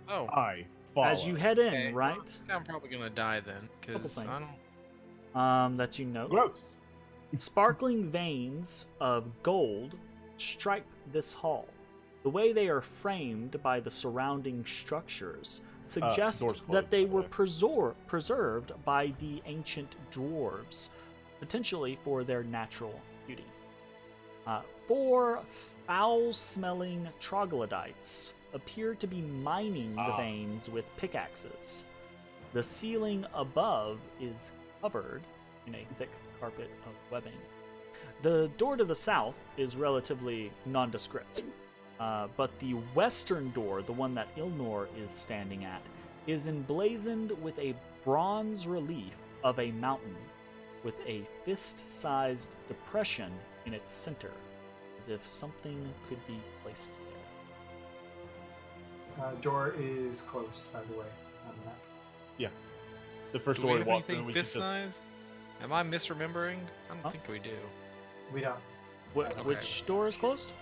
Speaker 3: Oh,
Speaker 5: I follow.
Speaker 2: As you head in,
Speaker 3: okay. Well,
Speaker 2: right?
Speaker 3: I'm probably gonna die then,
Speaker 2: Couple
Speaker 3: because I
Speaker 2: things.
Speaker 3: don't.
Speaker 2: That you know.
Speaker 5: Gross.
Speaker 2: Sparkling veins of gold stripe this hall. The way they are framed by the surrounding structures suggest
Speaker 5: door's closed,
Speaker 2: that they
Speaker 5: by the
Speaker 2: were
Speaker 5: way.
Speaker 2: preserved by the ancient dwarves, potentially for their natural beauty. 4 foul-smelling troglodytes appear to be mining the veins with pickaxes. The ceiling above is covered in a thick carpet of webbing. The door to the south is relatively nondescript, but the western door, the one that Ilnor is standing at, is emblazoned with a bronze relief of a mountain with a fist-sized depression in its center, as if something could be placed there.
Speaker 4: Door is closed, by the way, on the map.
Speaker 5: Yeah. The first
Speaker 3: Do we
Speaker 5: door we
Speaker 3: have
Speaker 5: walked through,
Speaker 3: anything
Speaker 5: we
Speaker 3: this
Speaker 5: could just.
Speaker 3: size? Am I misremembering? I don't
Speaker 2: Huh?
Speaker 3: think we do.
Speaker 4: We don't.
Speaker 3: Okay.
Speaker 2: Which door is closed?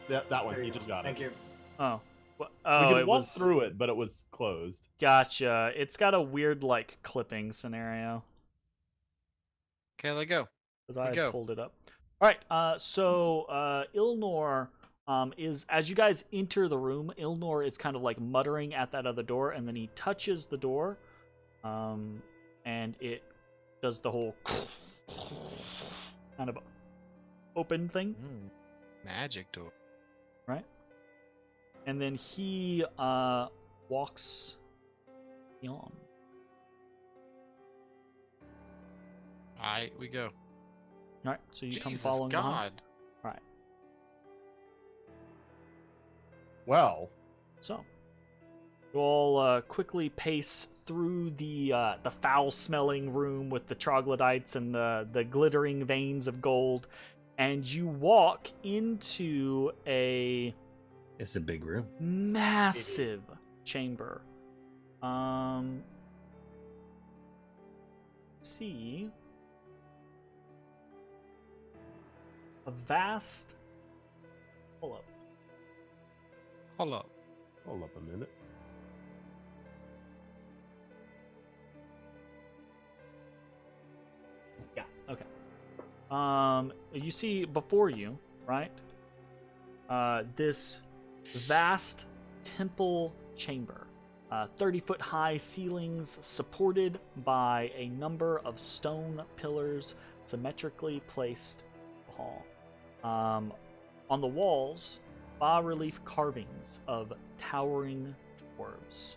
Speaker 5: That one.
Speaker 4: There
Speaker 5: He
Speaker 4: you
Speaker 5: just
Speaker 4: go.
Speaker 5: got
Speaker 4: Thank
Speaker 5: it.
Speaker 4: you.
Speaker 2: Oh.
Speaker 5: We
Speaker 2: Oh,
Speaker 5: could
Speaker 2: it
Speaker 5: walk
Speaker 2: was...
Speaker 5: through it, but it was closed.
Speaker 2: Gotcha. It's got a weird, like, clipping scenario.
Speaker 3: Okay, let go.
Speaker 2: Because I
Speaker 3: go.
Speaker 2: pulled it up. Alright, so Ilnor is, as you guys enter the room, Ilnor is kind of like muttering at that other door, and then he touches the door, and it does the whole kind of open thing,
Speaker 3: Magic door.
Speaker 2: right? And then he walks on.
Speaker 3: Alright, we go.
Speaker 2: All right, so you come
Speaker 3: Jesus
Speaker 2: following
Speaker 3: God.
Speaker 2: behind. All right,
Speaker 5: Well,
Speaker 2: so you all quickly pace through the foul-smelling room with the troglodytes and the glittering veins of gold, and you walk into a
Speaker 1: It's a big room.
Speaker 2: massive chamber. See a vast. Hold up.
Speaker 3: Hold up.
Speaker 5: hold up a minute.
Speaker 2: Yeah. Okay. You see before you, right? This vast temple chamber. 30-foot high ceilings supported by a number of stone pillars symmetrically placed in the hall. On the walls, bas-relief carvings of towering dwarves.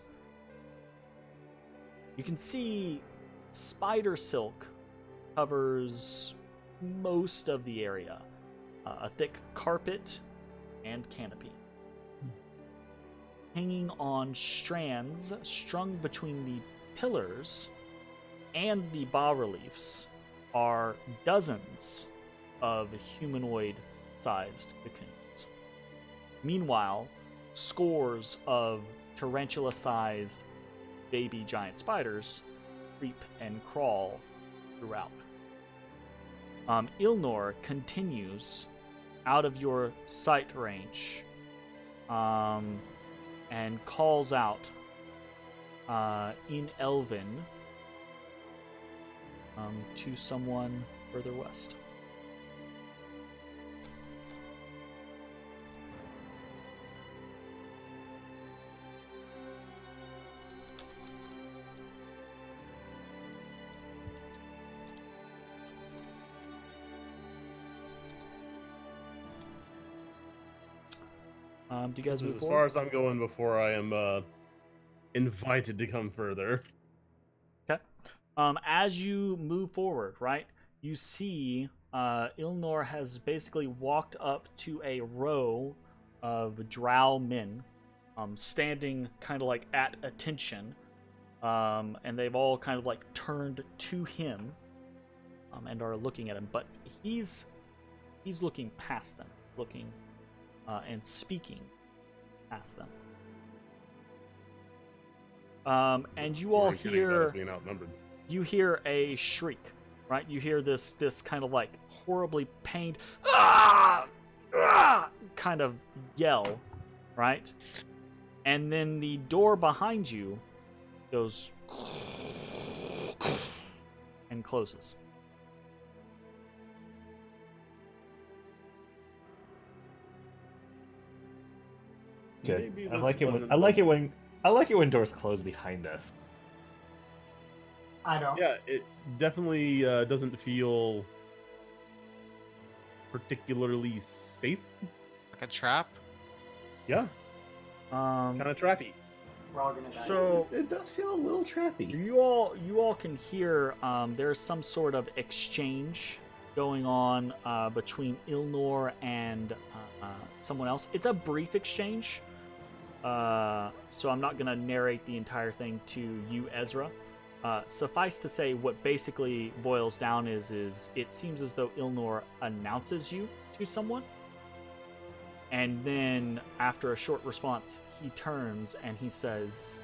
Speaker 2: You can see spider silk covers most of the area. A thick carpet and canopy. Hanging on strands strung between the pillars and the bas-reliefs are dozens of humanoid-sized cocoons. Meanwhile, scores of tarantula-sized baby giant spiders creep and crawl throughout. Ilnor continues out of your sight range and calls out in Elven to someone further west. Do you guys
Speaker 5: This is
Speaker 2: move
Speaker 5: as
Speaker 2: forward?
Speaker 5: far as I'm going before I am invited to come further.
Speaker 2: Okay. As you move forward, right, you see Ilnor has basically walked up to a row of drow men standing kind of like at attention, and they've all kind of like turned to him and are looking at him, but he's looking past them, looking and speaking past them. And you all
Speaker 5: We're kidding about us
Speaker 2: hear
Speaker 5: being outnumbered.
Speaker 2: a shriek, right? You hear this kind of like horribly pained "Ah! Ah!" kind of yell, right? And then the door behind you goes and closes.
Speaker 1: Good.
Speaker 5: Maybe
Speaker 1: I
Speaker 5: this
Speaker 1: like it when
Speaker 5: wasn't
Speaker 1: I like
Speaker 5: the-
Speaker 1: it when I like it when doors close behind us.
Speaker 4: I don't.
Speaker 5: Yeah, it definitely doesn't feel particularly safe.
Speaker 3: Like a trap?
Speaker 5: Yeah,
Speaker 2: Um,
Speaker 5: kind of trappy.
Speaker 4: We're all gonna die.
Speaker 2: so
Speaker 1: It does feel a little trappy.
Speaker 2: you all can hear there's some sort of exchange going on between Ilnor and someone else. It's a brief exchange, so I'm not gonna narrate the entire thing to you, Ezra. Suffice to say, what basically boils down is it seems as though Ilnor announces you to someone, and then after a short response, he turns and he says,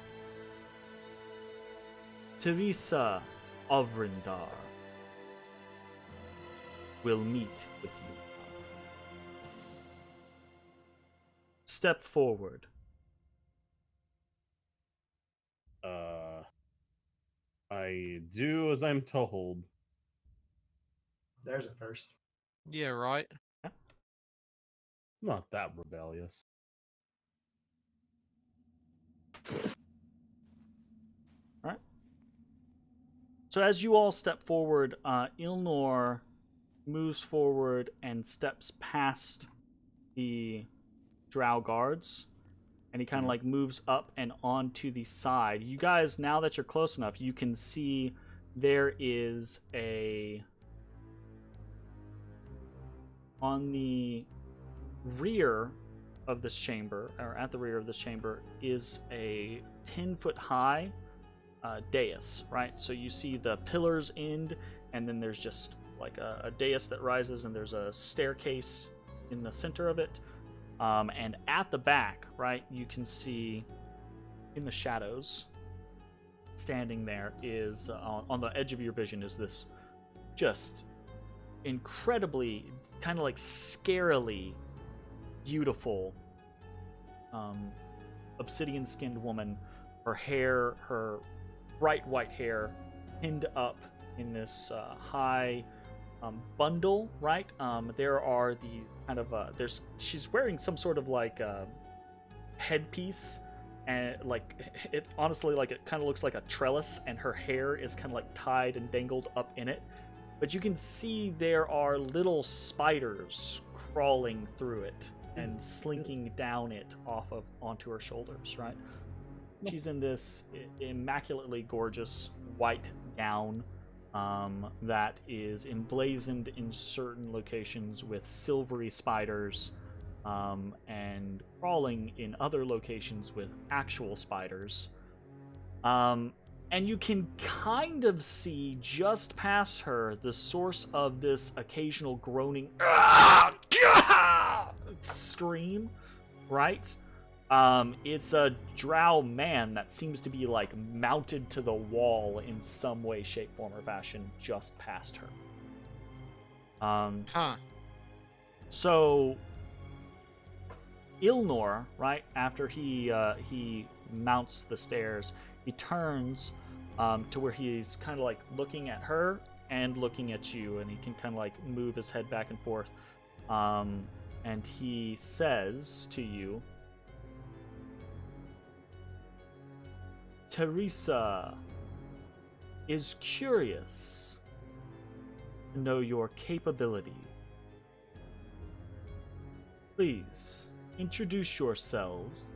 Speaker 2: Teresa of Rindar will meet with you. Step forward.
Speaker 5: I do as I'm told.
Speaker 4: There's a first.
Speaker 3: Yeah, right.
Speaker 5: Not that rebellious.
Speaker 2: So as you all step forward, Ilnor moves forward and steps past the drow guards and he kind of like moves up and onto the side. You guys, now that you're close enough, you can see there is on the rear of this chamber, or at the rear of this chamber, is a 10-foot high dais, right? So you see the pillars end, and then there's just like a dais that rises, and there's a staircase in the center of it. And at the back, right, you can see in the shadows, standing there is, on the edge of your vision, is this just incredibly, kind of like scarily beautiful obsidian-skinned woman. Her hair, her bright white hair, pinned up in this high bundle, right? There are these kind of she's wearing some sort of like headpiece, and like it honestly, like it kind of looks like a trellis, and her hair is kind of like tied and dangled up in it. But you can see there are little spiders crawling through it and slinking down it onto her shoulders, right? She's in this immaculately gorgeous white gown that is emblazoned in certain locations with silvery spiders, and crawling in other locations with actual spiders. And you can kind of see just past her the source of this occasional groaning scream, right? It's a drow man that seems to be like mounted to the wall in some way, shape, form, or fashion just past her. So Ilnor, right after he mounts the stairs, he turns to where he's kind of like looking at her and looking at you, and he can kind of like move his head back and forth. And he says to you, Teresa is curious to know your capability. Please introduce yourselves.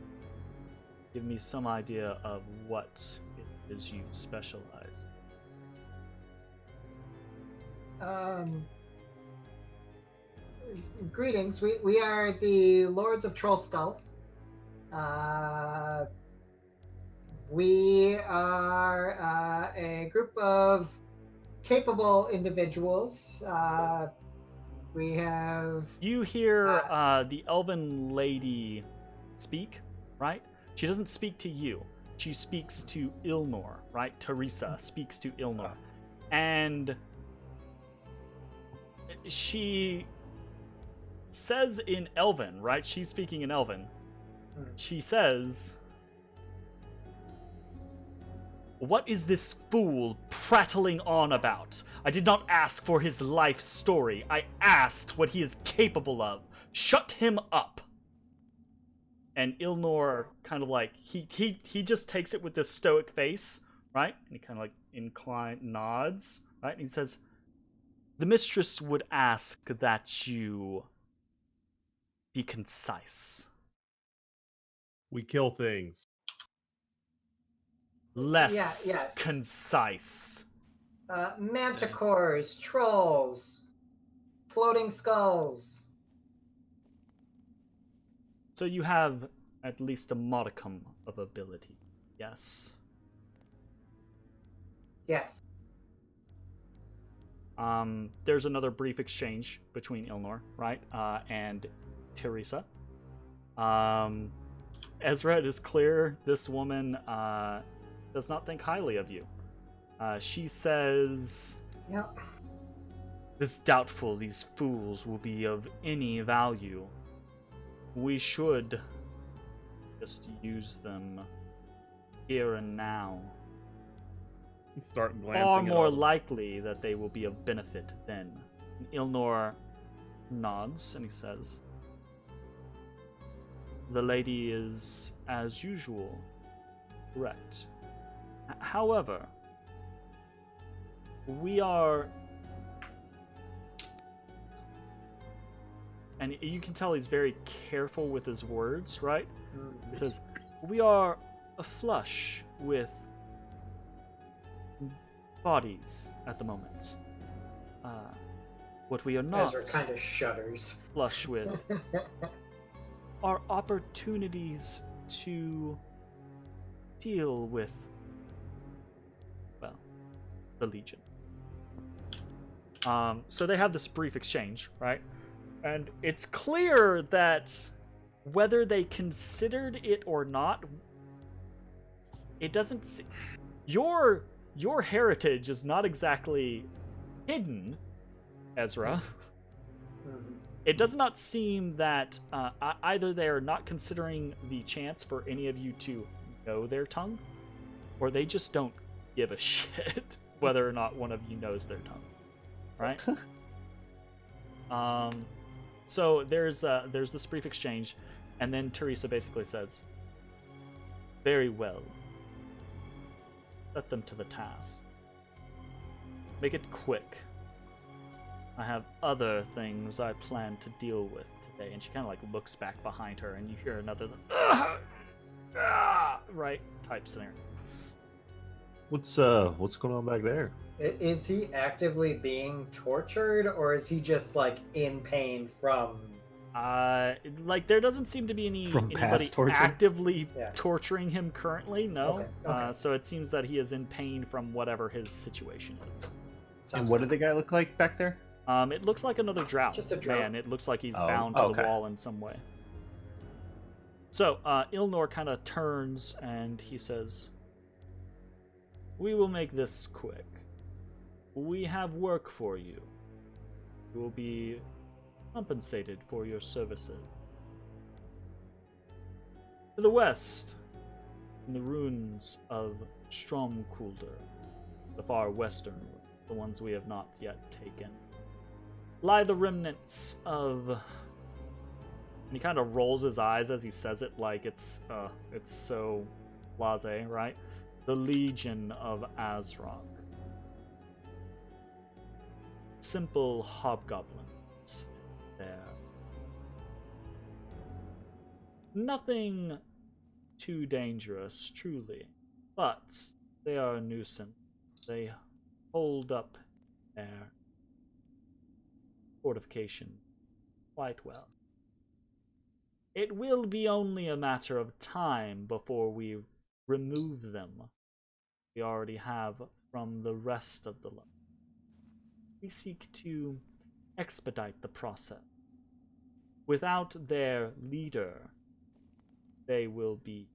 Speaker 2: Give me some idea of what it is you specialize.
Speaker 4: Greetings. We are the Lords of Trollskull. We are a group of capable individuals. We have...
Speaker 2: You hear the elven lady speak, right? She doesn't speak to you. She speaks to Ilnor, right? Teresa speaks to Ilnor. And she says in Elven, right? She's speaking in Elven. She says, "What is this fool prattling on about? I did not ask for his life story. I asked what he is capable of. Shut him up." And Ilnor kind of like, he just takes it with this stoic face, right? And he kind of like nods, right? And he says, "The mistress would ask that you be concise.
Speaker 5: We kill things.
Speaker 2: Less
Speaker 4: yes.
Speaker 2: concise."
Speaker 4: Manticores, trolls, floating skulls.
Speaker 2: So you have at least a modicum of ability, yes?
Speaker 4: Yes.
Speaker 2: There's another brief exchange between Ilnor, right, and Teresa. Ezrah, it is clear this woman does not think highly of you. She says,
Speaker 4: Yep.
Speaker 2: "It's doubtful these fools will be of any value. We should just use them here and now.
Speaker 5: Start glancing
Speaker 2: Far
Speaker 5: at
Speaker 2: more
Speaker 5: all.
Speaker 2: likely that they will be of benefit then." And Ilnor nods and he says, "The lady is, as usual, correct. However, we are..." And you can tell he's very careful with his words, right? He says, "We are flush with bodies at the moment. What we are not
Speaker 4: Ezra kind of shudders.
Speaker 2: flush with are opportunities to deal with, well, the Legion." So they have this brief exchange, right? And it's clear that whether they considered it or not, it doesn't. Your heritage is not exactly hidden, Ezra. It does not seem that either they're not considering the chance for any of you to know their tongue, or they just don't give a shit whether or not one of you knows their tongue, right? So there's this brief exchange, and then Teresa basically says, "Very well. Set them to the task. Make it quick. I have other things I plan to deal with today." And she kind of like looks back behind her, and you hear another right type scenario.
Speaker 1: What's going on back there?
Speaker 4: Is he actively being tortured, or is he just like in pain from?
Speaker 2: Like there doesn't seem to be anybody
Speaker 1: torture?
Speaker 2: actively
Speaker 4: Yeah.
Speaker 2: torturing him currently. No.
Speaker 4: Okay.
Speaker 2: So it seems that he is in pain from whatever his situation is.
Speaker 4: Sounds
Speaker 1: And what
Speaker 4: good.
Speaker 1: did the guy look like back there?
Speaker 2: It looks like another drow.
Speaker 4: Just a drow.
Speaker 2: Man, it looks like he's
Speaker 1: Oh,
Speaker 2: bound to
Speaker 1: okay.
Speaker 2: the wall in some way. So, Ilnor kind of turns and he says, "We will make this quick. We have work for you. You will be compensated for your services. To the west, in the ruins of Stromkulder, the far western ruins, the ones we have not yet taken, lie the remnants of..." And he kind of rolls his eyes as he says it, like it's so blasé, right? "The Legion of Azraq. Simple hobgoblins there. Nothing too dangerous, truly, but they are a nuisance. They hold up their fortification quite well. It will be only a matter of time before we remove them. We already have from the rest of the land. We seek to expedite the process. Without their leader, they will be..."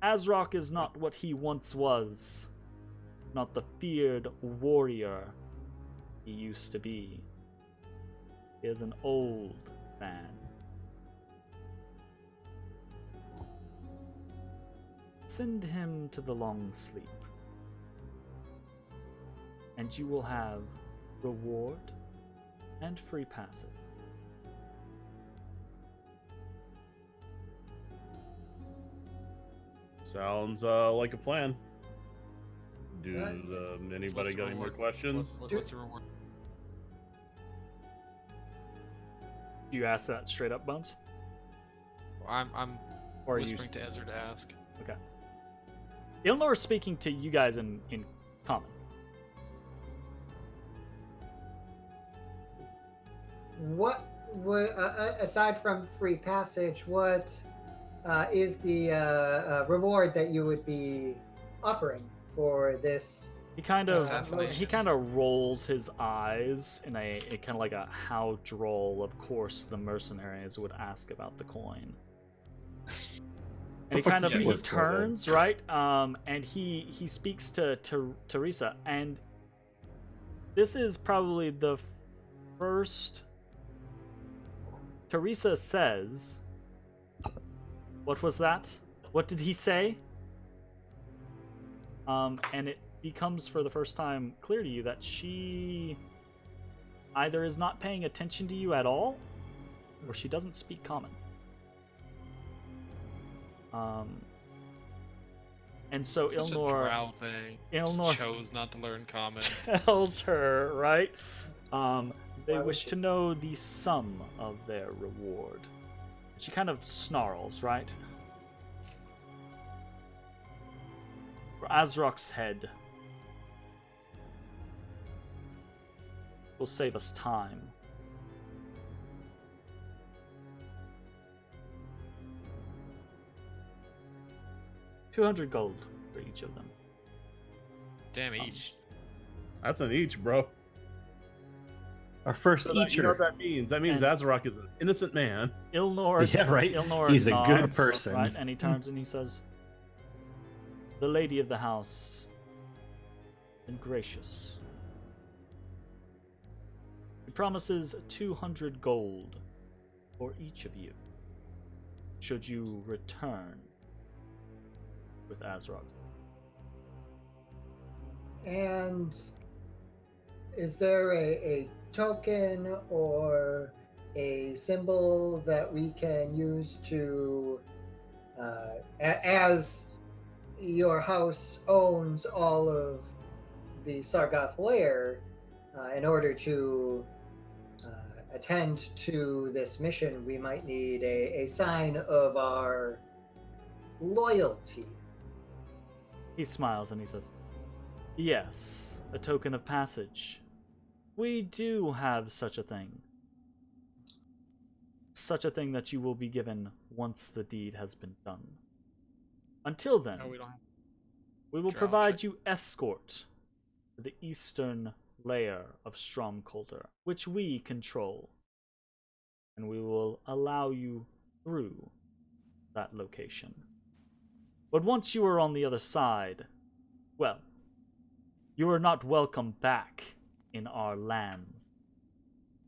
Speaker 2: Azraq is not what he once was, not the feared warrior he used to be. He is an old man. Send him to the long sleep, and you will have reward and free passage.
Speaker 5: Sounds like a plan. Do
Speaker 3: What's
Speaker 5: anybody
Speaker 3: the
Speaker 5: got any more
Speaker 3: reward?
Speaker 5: questions?
Speaker 3: What's the reward?
Speaker 2: You ask that straight up, Bones?
Speaker 3: I'm
Speaker 2: Or are you...
Speaker 3: whispering to Ezra to ask.
Speaker 2: Okay. Ilnor is speaking to you guys in common.
Speaker 4: What aside from free passage, what is the reward that you would be offering for this?
Speaker 2: He kind
Speaker 3: Assassination.
Speaker 2: of rolls his eyes in a kind of like a how droll. Of course, the mercenaries would ask about the coin. And he kind of
Speaker 5: Yeah,
Speaker 2: he
Speaker 5: what's
Speaker 2: turns right, and he speaks to Teresa, and this is probably the first. Teresa says, "What was that? What did he say?" And it becomes for the first time clear to you that she either is not paying attention to you at all, or she doesn't speak common. And so
Speaker 3: Such a
Speaker 2: Ilnor
Speaker 3: drow thing.
Speaker 2: Ilnor
Speaker 3: Chose not to learn common.
Speaker 2: tells her, right? They
Speaker 4: Why would
Speaker 2: wish
Speaker 4: she?
Speaker 2: to know the sum of their reward. She kind of snarls, right? For Azrok's head will save us time. $200 gold for each of them.
Speaker 3: Damn each.
Speaker 5: That's an each, bro.
Speaker 1: Our first
Speaker 5: So that, you know what
Speaker 1: eacher.
Speaker 5: that means? That means
Speaker 2: And-
Speaker 5: Azarok is an innocent man.
Speaker 2: Ilnor,
Speaker 1: Yeah, right?
Speaker 2: Ilnor
Speaker 1: He's a good
Speaker 2: nods,
Speaker 1: person.
Speaker 2: right? And he turns and he says, "The lady of the house, and gracious. He promises 200 gold for each of you, should you return with Azrok."
Speaker 4: And is there a token or a symbol that we can use to, as your house owns all of the Sargoth lair, in order to attend to this mission, we might need a sign of our loyalty.
Speaker 2: He smiles and he says, "Yes, a token of passage. We do have such a thing. Such a thing that you will be given once the deed has been done. Until then,
Speaker 3: No, we don't have.
Speaker 2: we will
Speaker 3: Drow
Speaker 2: provide
Speaker 3: shit.
Speaker 2: you escort to the eastern layer of Stromcoulter, which we control. And we will allow you through that location. But once you are on the other side, well, you are not welcome back in our lands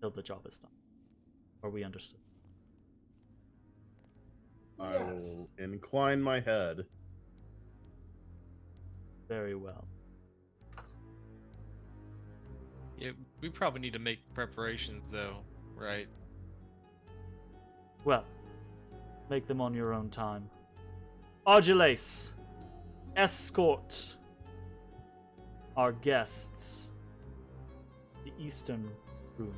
Speaker 2: till the job is done. Are we understood?"
Speaker 5: I
Speaker 4: Yes.
Speaker 5: will incline my head.
Speaker 2: Very well.
Speaker 3: Yeah, we probably need to make preparations though, right?
Speaker 2: Well, make them on your own time. Argelace, escort our guests to the eastern room.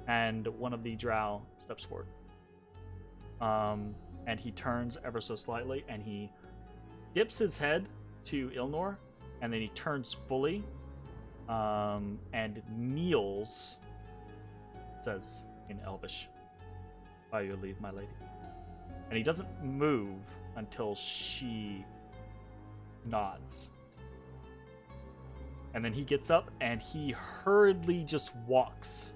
Speaker 2: And one of the drow steps forward. And he turns ever so slightly, and he dips his head to Ilnor, and then he turns fully, and kneels, says in Elvish, "By your leave, my lady." And he doesn't move until she nods. And then he gets up and he hurriedly just walks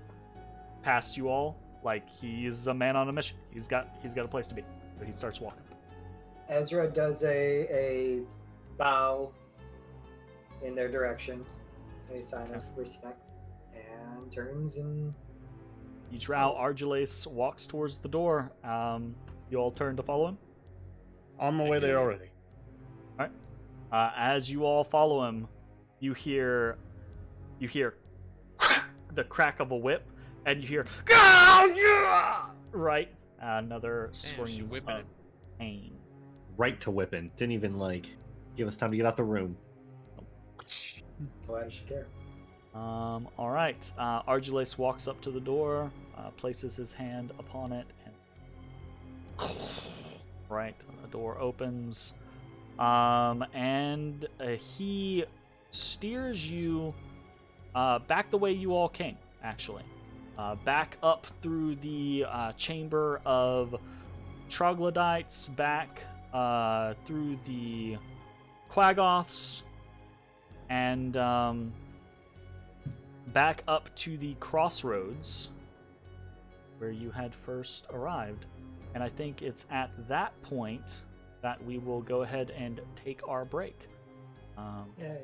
Speaker 2: past you all like he's a man on a mission. He's got a place to be. So he starts walking.
Speaker 4: Ezra does a bow in their direction, a sign of respect, and turns and
Speaker 2: You drow Argelace walks towards the door. You all turn to follow him.
Speaker 5: On my way there already.
Speaker 2: As you all follow him, you hear the crack of a whip, and you hear right another
Speaker 3: Damn, she
Speaker 2: scream
Speaker 3: whipping
Speaker 2: of
Speaker 3: it.
Speaker 2: pain.
Speaker 1: Right to whipping. Didn't even give us time to get out the room.
Speaker 4: why should care?
Speaker 2: All right. Argelace walks up to the door, places his hand upon it, and right, the door opens. And he steers you back the way you all came, actually. Back up through the chamber of troglodytes, back through the Quaggoths, and back up to the crossroads where you had first arrived. And I think it's at that point that we will go ahead and take our break.
Speaker 4: Yay.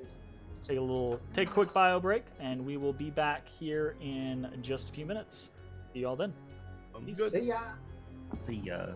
Speaker 2: Take a quick bio break, and we will be back here in just a few minutes. See y'all then.
Speaker 5: Sounds good.
Speaker 4: See ya.
Speaker 1: See ya.